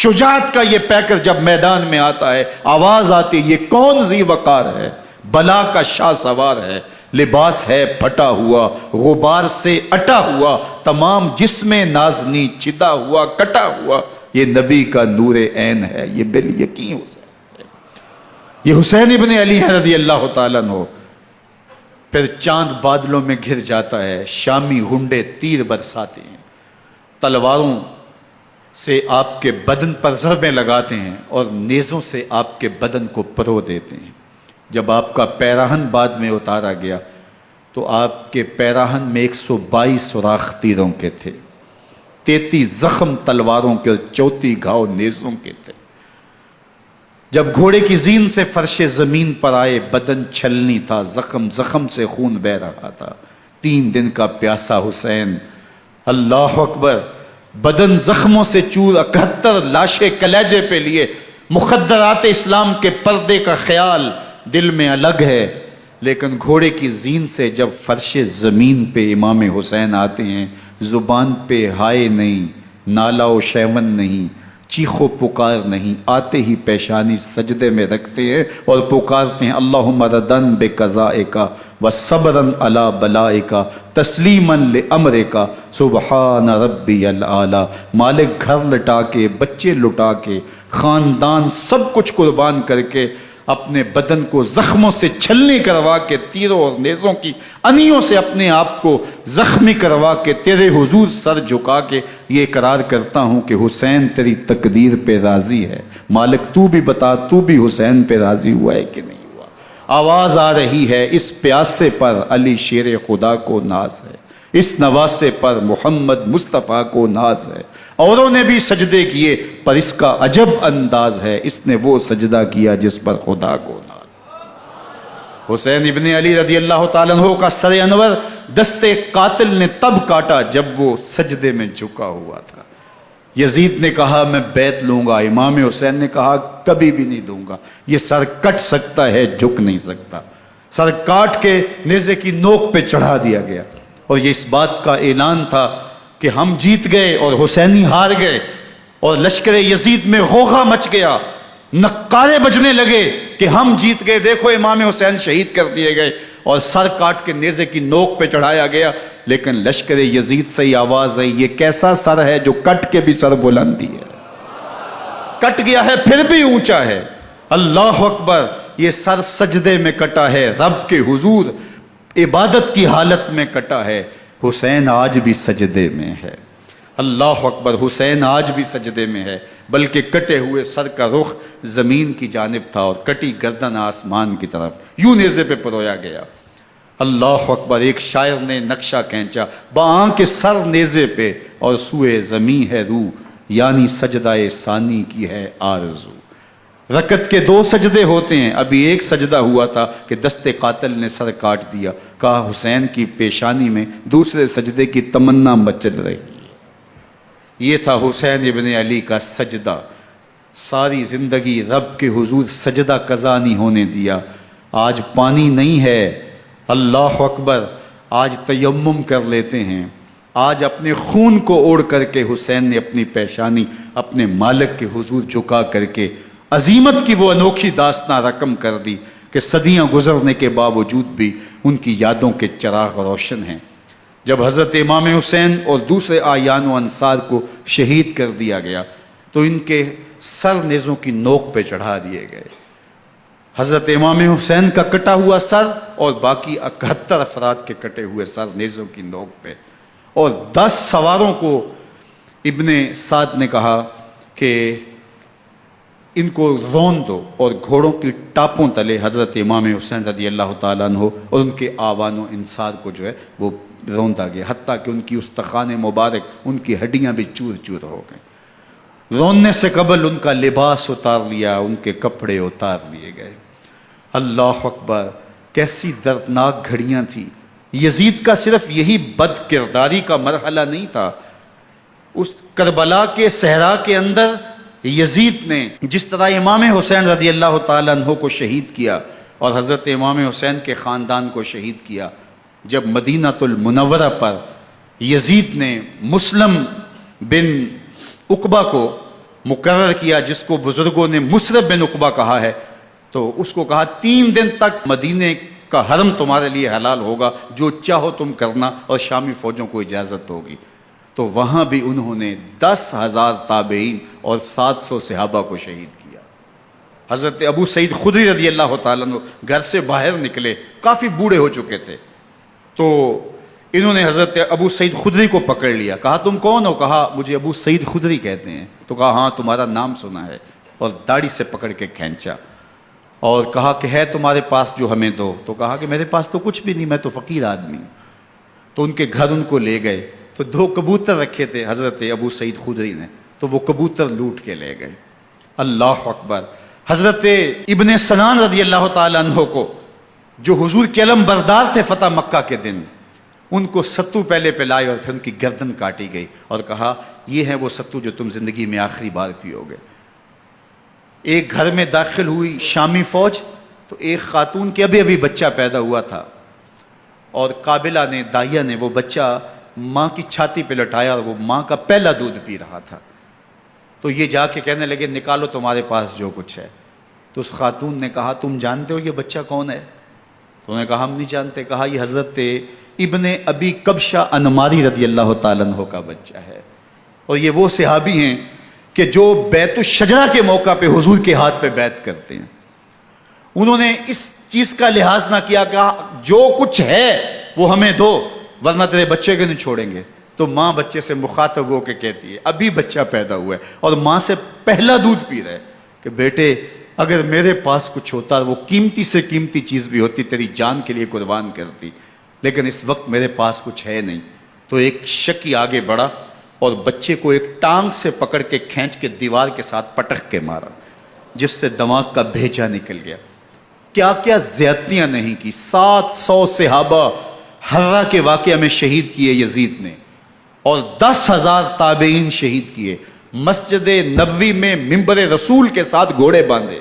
شجاعت کا یہ پیکر جب میدان میں آتا ہے، آواز آتی ہے یہ کون ذی وقار ہے، بلا کا شاہ سوار ہے، لباس ہے پھٹا ہوا غبار سے اٹا ہوا، تمام جسم نازنی چدا ہوا کٹا ہوا، یہ نبی کا نور عین ہے، یہ بالیقین حسین ہے، یہ حسین ابن علی ہے رضی اللہ تعالیٰ عنہ۔ پھر چاند بادلوں میں گھر جاتا ہے، شامی غنڈے تیر برساتے ہیں، تلواروں سے آپ کے بدن پر ضربیں لگاتے ہیں اور نیزوں سے آپ کے بدن کو پرو دیتے ہیں۔ جب آپ کا پیراہن بعد میں اتارا گیا تو آپ کے پیراہن میں 122 سوراخ تیروں کے تھے، 33 زخم تلواروں کے اور 34 گھاؤ نیزوں کے تھے۔ جب گھوڑے کی زین سے فرش زمین پر آئے، بدن چھلنی تھا، زخم زخم سے خون بہ رہا تھا، 3 دن کا پیاسا حسین، اللہ اکبر، بدن زخموں سے چور، 71 لاشیں کلیجے پہ لیے، مخدرات اسلام کے پردے کا خیال دل میں الگ ہے، لیکن گھوڑے کی زین سے جب فرش زمین پہ امام حسین آتے ہیں، زبان پہ ہائے نہیں، نالا و شیون نہیں، چیخ و پکار نہیں، آتے ہی پیشانی سجدے میں رکھتے ہیں اور پکارتے ہیں اللہم ردن بقضائک وصبرن علی بلائک تسلیما لامرک سبحان ربی العالی۔ مالک گھر لٹا کے، بچے لٹا کے، خاندان سب کچھ قربان کر کے، اپنے بدن کو زخموں سے چھلنی کروا کے، تیروں اور نیزوں کی انیوں سے اپنے آپ کو زخمی کروا کے، تیرے حضور سر جھکا کے یہ اقرار کرتا ہوں کہ حسین تیری تقدیر پہ راضی ہے، مالک تو بھی بتا، تو بھی حسین پہ راضی ہوا ہے کہ نہیں ہوا۔ آواز آ رہی ہے، اس پیاسے پر علی شیر خدا کو ناز ہے، اس نواسے پر محمد مصطفیٰ کو ناز ہے۔ اوروں نے بھی سجدے کیے پر اس کا عجب انداز ہے، اس نے وہ سجدہ کیا جس پر خدا کو ناز۔ حسین ابن علی رضی اللہ تعالیٰ عنہ کا سر انور دستے قاتل نے تب کاٹا جب وہ سجدے میں جھکا ہوا تھا۔ یزید نے کہا میں بیعت لوں گا، امام حسین نے کہا کبھی بھی نہیں دوں گا، یہ سر کٹ سکتا ہے جھک نہیں سکتا۔ سر کاٹ کے نیزے کی نوک پہ چڑھا دیا گیا اور یہ اس بات کا اعلان تھا کہ ہم جیت گئے اور حسینی ہار گئے، اور لشکر یزید میں غوغا مچ گیا، نقارے بجنے لگے کہ ہم جیت گئے، دیکھو امام حسین شہید کر دیے گئے، اور سر کاٹ کے نیزے کی نوک پہ چڑھایا گیا۔ لیکن لشکر یزید سے ہی آواز آئی یہ کیسا سر ہے جو کٹ کے بھی سر بلندی ہے، کٹ گیا ہے پھر بھی اونچا ہے، اللہ اکبر۔ یہ سر سجدے میں کٹا ہے، رب کے حضور عبادت کی حالت میں کٹا ہے۔ حسین آج بھی سجدے میں ہے، اللہ اکبر، حسین آج بھی سجدے میں ہے، بلکہ کٹے ہوئے سر کا رخ زمین کی جانب تھا اور کٹی گردن آسمان کی طرف، یوں نیزے پہ پرویا گیا۔ اللہ اکبر۔ ایک شاعر نے نقشہ کھینچا، بآنکھ سر نیزے پہ اور سوئے زمیں ہے روح، یعنی سجدہ ثانی کی ہے آرزو۔ رکعت کے 2 سجدے ہوتے ہیں، ابھی ایک سجدہ ہوا تھا کہ دستے قاتل نے سر کاٹ دیا، کہا حسین کی پیشانی میں دوسرے سجدے کی تمنا مچل رہی ہے۔ یہ تھا حسین ابن علی کا سجدہ، ساری زندگی رب کے حضور سجدہ قضا نہیں ہونے دیا۔ آج پانی نہیں ہے، اللہ اکبر، آج تیمم کر لیتے ہیں، آج اپنے خون کو اوڑھ کر کے حسین نے اپنی پیشانی اپنے مالک کے حضور جھکا کر کے عظیمت کی وہ انوکھی داستان رقم کر دی کہ صدیاں گزرنے کے باوجود بھی ان کی یادوں کے چراغ روشن ہیں۔ جب حضرت امام حسین اور دوسرے آیان و انصار کو شہید کر دیا گیا تو ان کے سر نیزوں کی نوک پہ چڑھا دیے گئے۔ حضرت امام حسین کا کٹا ہوا سر اور باقی 71 افراد کے کٹے ہوئے سر نیزوں کی نوک پہ، اور 10 سواروں کو ابن سعد نے کہا کہ ان کو رون دو، اور گھوڑوں کی ٹاپوں تلے حضرت امام حسین رضی اللہ تعالیٰ عنہ اور ان کے آوان و انصار کو جو ہے وہ روندا گیا، حتیٰ کہ ان کی استخوان مبارک، ان کی ہڈیاں بھی چور چور ہو گئیں۔ روننے سے قبل ان کا لباس اتار لیا، ان کے کپڑے اتار لیے گئے۔ اللہ اکبر، کیسی دردناک گھڑیاں تھیں۔ یزید کا صرف یہی بد کرداری کا مرحلہ نہیں تھا، اس کربلا کے صحرا کے اندر یزید نے جس طرح امام حسین رضی اللہ تعالیٰ عنہ کو شہید کیا اور حضرت امام حسین کے خاندان کو شہید کیا، جب مدینہ المنورہ پر یزید نے مسلم بن عقبہ کو مقرر کیا، جس کو بزرگوں نے مصرب بن عقبہ کہا ہے، تو اس کو کہا 3 دن تک مدینے کا حرم تمہارے لیے حلال ہوگا، جو چاہو تم کرنا، اور شامی فوجوں کو اجازت ہوگی۔ تو وہاں بھی انہوں نے 10,000 تابعین اور 700 صحابہ کو شہید کیا۔ حضرت ابو سعید خدری رضی اللہ تعالیٰ عنہ گھر سے باہر نکلے، کافی بوڑھے ہو چکے تھے، تو انہوں نے حضرت ابو سعید خدری کو پکڑ لیا، کہا تم کون ہو؟ کہا مجھے ابو سعید خدری کہتے ہیں۔ تو کہا ہاں تمہارا نام سنا ہے، اور داڑھی سے پکڑ کے کھینچا اور کہا کہ ہے تمہارے پاس جو ہمیں دو؟ تو کہا کہ میرے پاس تو کچھ بھی نہیں، میں تو فقیر آدمی ہوں۔ تو ان کے گھر ان کو لے گئے، تو 2 کبوتر رکھے تھے حضرت ابو سعید خدری نے، تو وہ کبوتر لوٹ کے لے گئے۔ اللہ اکبر۔ حضرت ابن سنان رضی اللہ تعالیٰ عنہ کو، جو حضور کے علم بردار تھے فتح مکہ کے دن، ان کو ستو پہلے پلائے اور پھر ان کی گردن کاٹی گئی، اور کہا یہ ہے وہ ستو جو تم زندگی میں آخری بار پیو گے۔ ایک گھر میں داخل ہوئی شامی فوج، تو ایک خاتون کے ابھی بچہ پیدا ہوا تھا، اور قابلہ نے، دائیا نے وہ بچہ ماں کی چھاتی پہ لٹایا، اور وہ ماں کا پہلا دودھ پی رہا تھا۔ تو یہ جا کے کہنے لگے نکالو تمہارے پاس جو کچھ ہے۔ تو اس خاتون نے کہا تم جانتے ہو یہ بچہ کون ہے؟ تو انہوں نے کہا ہم نہیں جانتے۔ کہا یہ حضرت ابن ابی کبشہ انماری رضی اللہ تعالیٰ عنہ کا بچہ ہے، اور یہ وہ صحابی ہیں کہ جو بیت الشجرہ کے موقع پہ حضور کے ہاتھ پہ بیعت کرتے ہیں۔ انہوں نے اس چیز کا لحاظ نہ کیا کہ جو کچھ ہے وہ ہمیں دو، ورنہ تیرے بچے کو نہیں چھوڑیں گے۔ تو ماں بچے سے مخاطب ہو کے کہتی ہے، ابھی بچہ پیدا ہوا ہے اور ماں سے پہلا دودھ پی رہا ہے، کہ بیٹے اگر میرے پاس کچھ ہوتا، وہ قیمتی سے قیمتی چیز بھی ہوتی، تیری جان کے لیے قربان کرتی، لیکن اس وقت میرے پاس کچھ ہے نہیں۔ تو ایک شکی آگے بڑھا اور بچے کو ایک ٹانگ سے پکڑ کے کھینچ کے دیوار کے ساتھ پٹک کے مارا، جس سے دماغ کا بھیجا نکل گیا۔ کیا کیا زیادتیاں نہیں کی۔ 700 صحابہ حرہ کے واقعہ میں شہید کیے یزید نے، اور 10,000 تابعین شہید کیے۔ مسجد نبوی میں ممبر رسول کے ساتھ گھوڑے باندھے،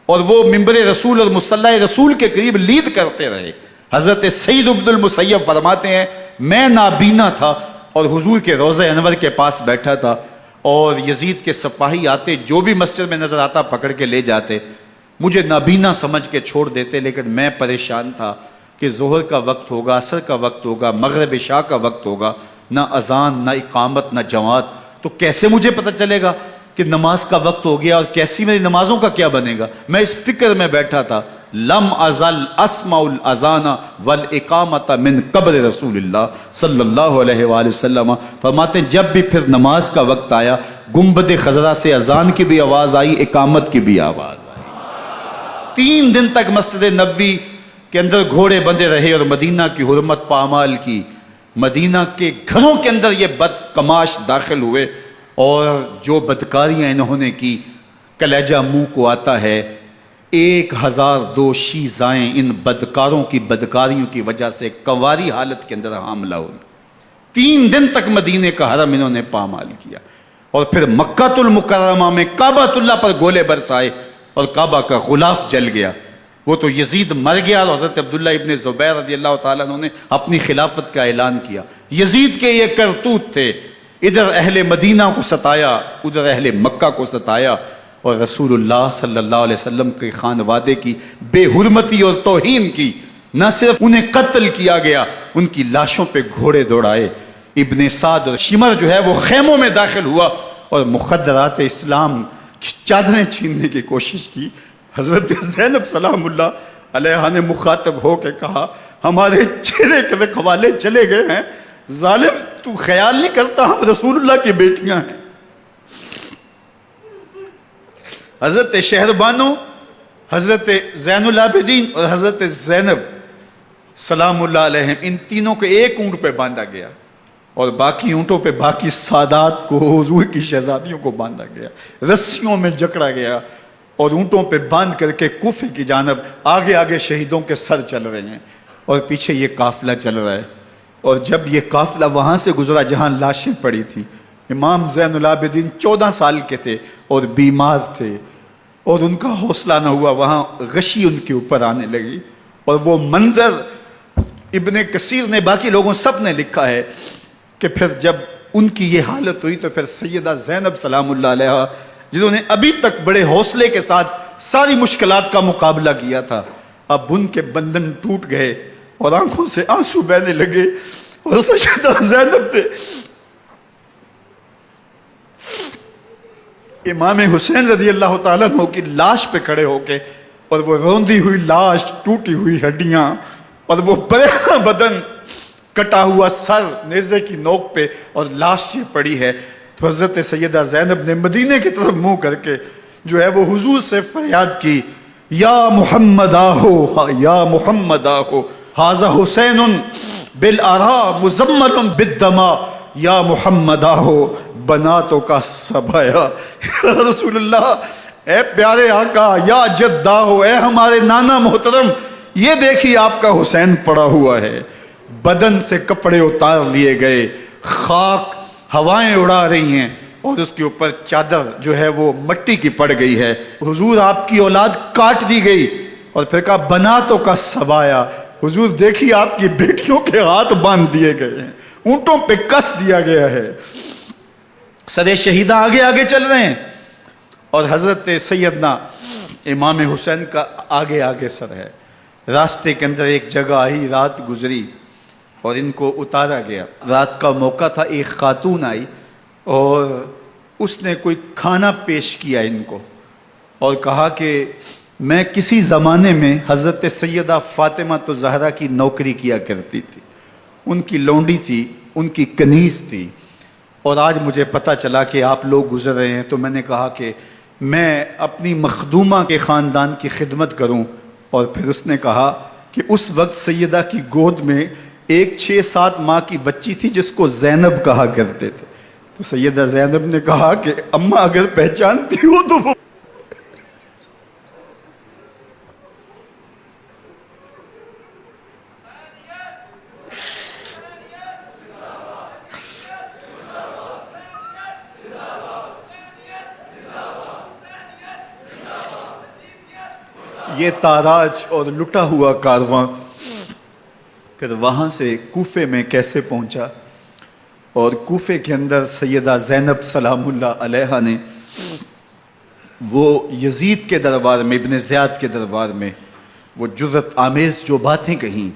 اور وہ ممبر رسول اور مصلی رسول کے قریب لید کرتے رہے۔ حضرت سید عبد المسیب فرماتے ہیں میں نابینا تھا اور حضور کے روضہ انور کے پاس بیٹھا تھا، اور یزید کے سپاہی آتے، جو بھی مسجد میں نظر آتا پکڑ کے لے جاتے، مجھے نابینا سمجھ کے چھوڑ دیتے، لیکن میں پریشان تھا کہ ظہر کا وقت ہوگا، عصر کا وقت ہوگا، مغرب عشاء کا وقت ہوگا، نہ اذان نہ اقامت نہ جماعت، تو کیسے مجھے پتہ چلے گا کہ نماز کا وقت ہو گیا، اور کیسی میری نمازوں کا کیا بنے گا؟ میں اس فکر میں بیٹھا تھا۔ لم ازل اسمع الاذان والاقامت من قبر رسول اللہ صلی اللہ علیہ وآلہ وسلم۔ فرماتے ہیں جب بھی پھر نماز کا وقت آیا، گنبد خضرا سے اذان کی بھی آواز آئی، اقامت کی بھی آواز آئی۔ 3 دن تک مسجد نبوی کے اندر گھوڑے بندے رہے، اور مدینہ کی حرمت پامال کی۔ مدینہ کے گھروں کے اندر یہ بدکماش داخل ہوئے، اور جو بدکاریاں انہوں نے کی، کلیجہ منہ کو آتا ہے۔ 1002 شیزائیں ان بدکاروں کی بدکاریوں کی وجہ سے کنواری حالت کے اندر حاملہ ہوئی۔ 3 دن تک مدینے کا حرم انہوں نے پامال کیا، اور پھر مکہ المکرمہ میں کعبہ اللہ پر گولے برسائے، اور کعبہ کا غلاف جل گیا۔ وہ تو یزید مر گیا، اور حضرت عبداللہ ابن زبیر رضی اللہ تعالیٰ عنہ نے اپنی خلافت کا اعلان کیا۔ یزید کے یہ کرتوت تھے، ادھر اہل مدینہ کو ستایا، ادھر اہل مکہ کو ستایا، اور رسول اللہ صلی اللہ علیہ وسلم کے خانوادے کی بے حرمتی اور توہین کی۔ نہ صرف انہیں قتل کیا گیا، ان کی لاشوں پہ گھوڑے دوڑائے۔ ابن سعد اور شمر جو ہے وہ خیموں میں داخل ہوا، اور مخدرات اسلام کی چادریں چھیننے کی کوشش کی۔ حضرت زینب سلام اللہ علیہ نے مخاطب ہو کے کہا ہمارے چہرے کے رکھوالے چلے گئے ہیں، ظالم تو خیال نہیں کرتا ہم رسول اللہ کی بیٹیاں ہیں۔ حضرت شہربانو، حضرت زین العابدین اور حضرت زینب سلام اللہ علیہ، ان تینوں کو ایک اونٹ پہ باندھا گیا، اور باقی اونٹوں پہ باقی سادات کو، حضور کی شہزادیوں کو باندھا گیا، رسیوں میں جکڑا گیا، اور اونٹوں پہ باندھ کر کے کوفے کی جانب آگے آگے شہیدوں کے سر چل رہے ہیں، اور پیچھے یہ قافلہ چل رہا ہے۔ اور جب یہ قافلہ وہاں سے گزرا جہاں لاشیں پڑی تھی، امام زین العابدین 14 سال کے تھے اور بیمار تھے، اور ان کا حوصلہ نہ ہوا، وہاں غشی ان کے اوپر آنے لگی، اور وہ منظر ابن کثیر نے، باقی لوگوں سب نے لکھا ہے کہ پھر جب ان کی یہ حالت ہوئی تو پھر سیدہ زینب سلام اللہ علیہ، جنہوں نے ابھی تک بڑے حوصلے کے ساتھ ساری مشکلات کا مقابلہ کیا تھا، اب ان کے بندھن ٹوٹ گئے اور آنکھوں سے آنسو بہنے لگے، اور سیدہ زینب نے امام حسین رضی اللہ تعالیٰ عنہ کی لاش پہ کھڑے ہو کے، اور وہ روندی ہوئی لاش، ٹوٹی ہوئی ہڈیاں، اور وہ پریشاں بدن، کٹا ہوا سر نیزے کی نوک پہ، اور لاش یہ پڑی ہے، تو حضرت سیدہ زینب نے مدینے کی طرف منہ کر کے جو ہے وہ حضور سے فریاد کی، یا محمد آہو، یا محمد آہو، ھذا حسین بالآراء مزمل بالدماء، یا محمد آہو بناتوں کا سبایا۔ یا رسول اللہ، اے پیارے آقا، یا جد آہو، اے ہمارے نانا محترم، یہ دیکھیے آپ کا حسین پڑا ہوا ہے، بدن سے کپڑے اتار لیے گئے، خاک ہوائیں اڑا رہی ہیں، اور اس کے اوپر چادر جو ہے وہ مٹی کی پڑ گئی ہے، حضور آپ کی اولاد کاٹ دی گئی، اور پھر کہا بناتوں کا سبایا، حضور دیکھیے آپ کی بیٹیوں کے ہاتھ باندھ دیے گئے ہیں، اونٹوں پہ کس دیا گیا ہے، سر شہیدہ آگے آگے چل رہے ہیں، اور حضرت سیدنا امام حسین کا آگے آگے سر ہے۔ راستے کے اندر ایک جگہ آئی، رات گزری اور ان کو اتارا گیا۔ رات کا موقع تھا، ایک خاتون آئی اور اس نے کوئی کھانا پیش کیا ان کو، اور کہا کہ میں کسی زمانے میں حضرت سیدہ فاطمہ الزہرا کی نوکری کیا کرتی تھی، ان کی لونڈی تھی، ان کی کنیز تھی، اور آج مجھے پتہ چلا کہ آپ لوگ گزر رہے ہیں، تو میں نے کہا کہ میں اپنی مخدومہ کے خاندان کی خدمت کروں۔ اور پھر اس نے کہا کہ اس وقت سیدہ کی گود میں ایک 6-7 ماہ کی بچی تھی جس کو زینب کہا کرتے تھے، تو سیدہ زینب نے کہا کہ اماں اگر پہچانتی ہو تو وہ یہ تاراج اور لٹا ہوا کارواں پھر وہاں سے کوفے میں کیسے پہنچا، اور کوفے کے اندر سیدہ زینب سلام اللہ علیہا نے وہ یزید کے دربار میں، ابن زیاد کے دربار میں وہ جرأت آمیز جو باتیں کہیں،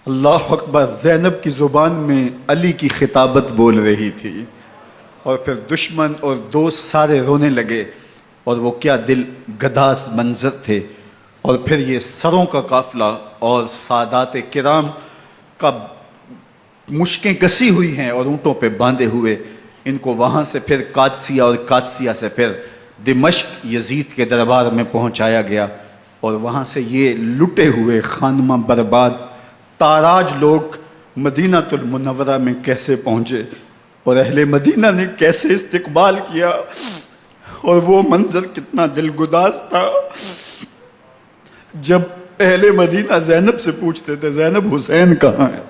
اللہ اکبر، زینب کی زبان میں علی کی خطابت بول رہی تھی، اور پھر دشمن اور دوست سارے رونے لگے، اور وہ کیا دل گداز منظر تھے، اور پھر یہ سروں کا قافلہ اور سادات کرام کا مشکیں کسی ہوئی ہیں اور اونٹوں پہ باندھے ہوئے، ان کو وہاں سے پھر قادسیہ، اور قادسیہ سے پھر دمشق یزید کے دربار میں پہنچایا گیا، اور وہاں سے یہ لٹے ہوئے خانمہ برباد تاراج لوگ مدینہ المنورہ میں کیسے پہنچے، اور اہل مدینہ نے کیسے استقبال کیا، اور وہ منظر کتنا دلگداز تھا جب اہل مدینہ زینب سے پوچھتے تھے زینب حسین کہاں ہے؟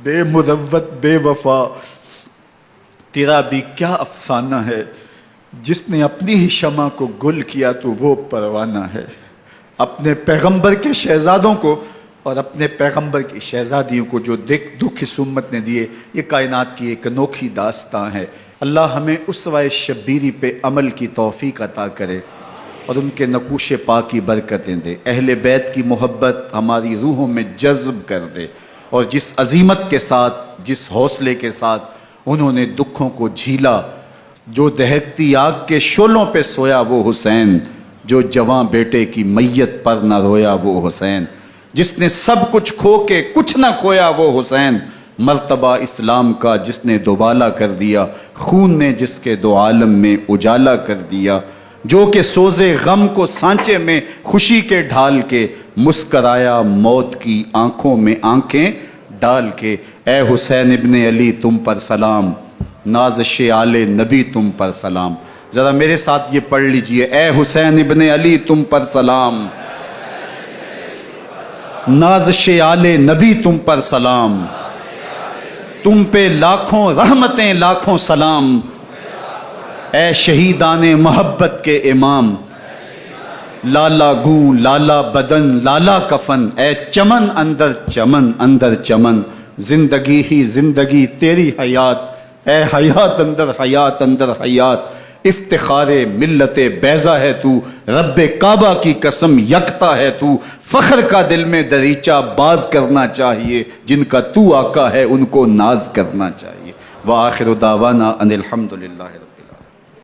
بے مروت بے وفا تیرا بھی کیا افسانہ ہے، جس نے اپنی ہی شمع کو گل کیا تو وہ پروانہ ہے۔ اپنے پیغمبر کے شہزادوں کو اور اپنے پیغمبر کی شہزادیوں کو جو دکھ اس امت نے دیے، یہ کائنات کی ایک انوکھی داستان ہے۔ اللہ ہمیں اسوہ شبیری پہ عمل کی توفیق عطا کرے اور ان کے نقوش پاک کی برکتیں دے، اہل بیت کی محبت ہماری روحوں میں جذب کر دے، اور جس عظیمت کے ساتھ، جس حوصلے کے ساتھ انہوں نے دکھوں کو جھیلا، جو دہکتی آگ کے شعلوں پہ سویا وہ حسین، جو جواں بیٹے کی میت پر نہ رویا وہ حسین، جس نے سب کچھ کھو کے کچھ نہ کھویا وہ حسین، مرتبہ اسلام کا جس نے دوبالا کر دیا، خون نے جس کے دو عالم میں اجالا کر دیا، جو کہ سوزے غم کو سانچے میں خوشی کے ڈھال کے مسکرایا موت کی آنکھوں میں آنکھیں ڈال کے۔ اے حسین ابن علی تم پر سلام، نازش آل نبی تم پر سلام۔ ذرا میرے ساتھ یہ پڑھ لیجئے، اے حسین ابن علی تم پر سلام، نازش آل نبی تم پر سلام، تم پہ لاکھوں رحمتیں لاکھوں سلام، اے شہیدان محبت کے امام، لالا گوں لالا بدن لالا کفن، اے چمن اندر چمن اندر چمن، زندگی ہی زندگی تیری حیات اے حیات اندر حیات اندر حیات، افتخار ملت بیضا ہے تو، رب کعبہ کی قسم یکتا ہے تو، فخر کا دل میں دریچہ باز کرنا چاہیے، جن کا تو آقا ہے ان کو ناز کرنا چاہیے۔ وآخر دعوانا ان الحمدللہ۔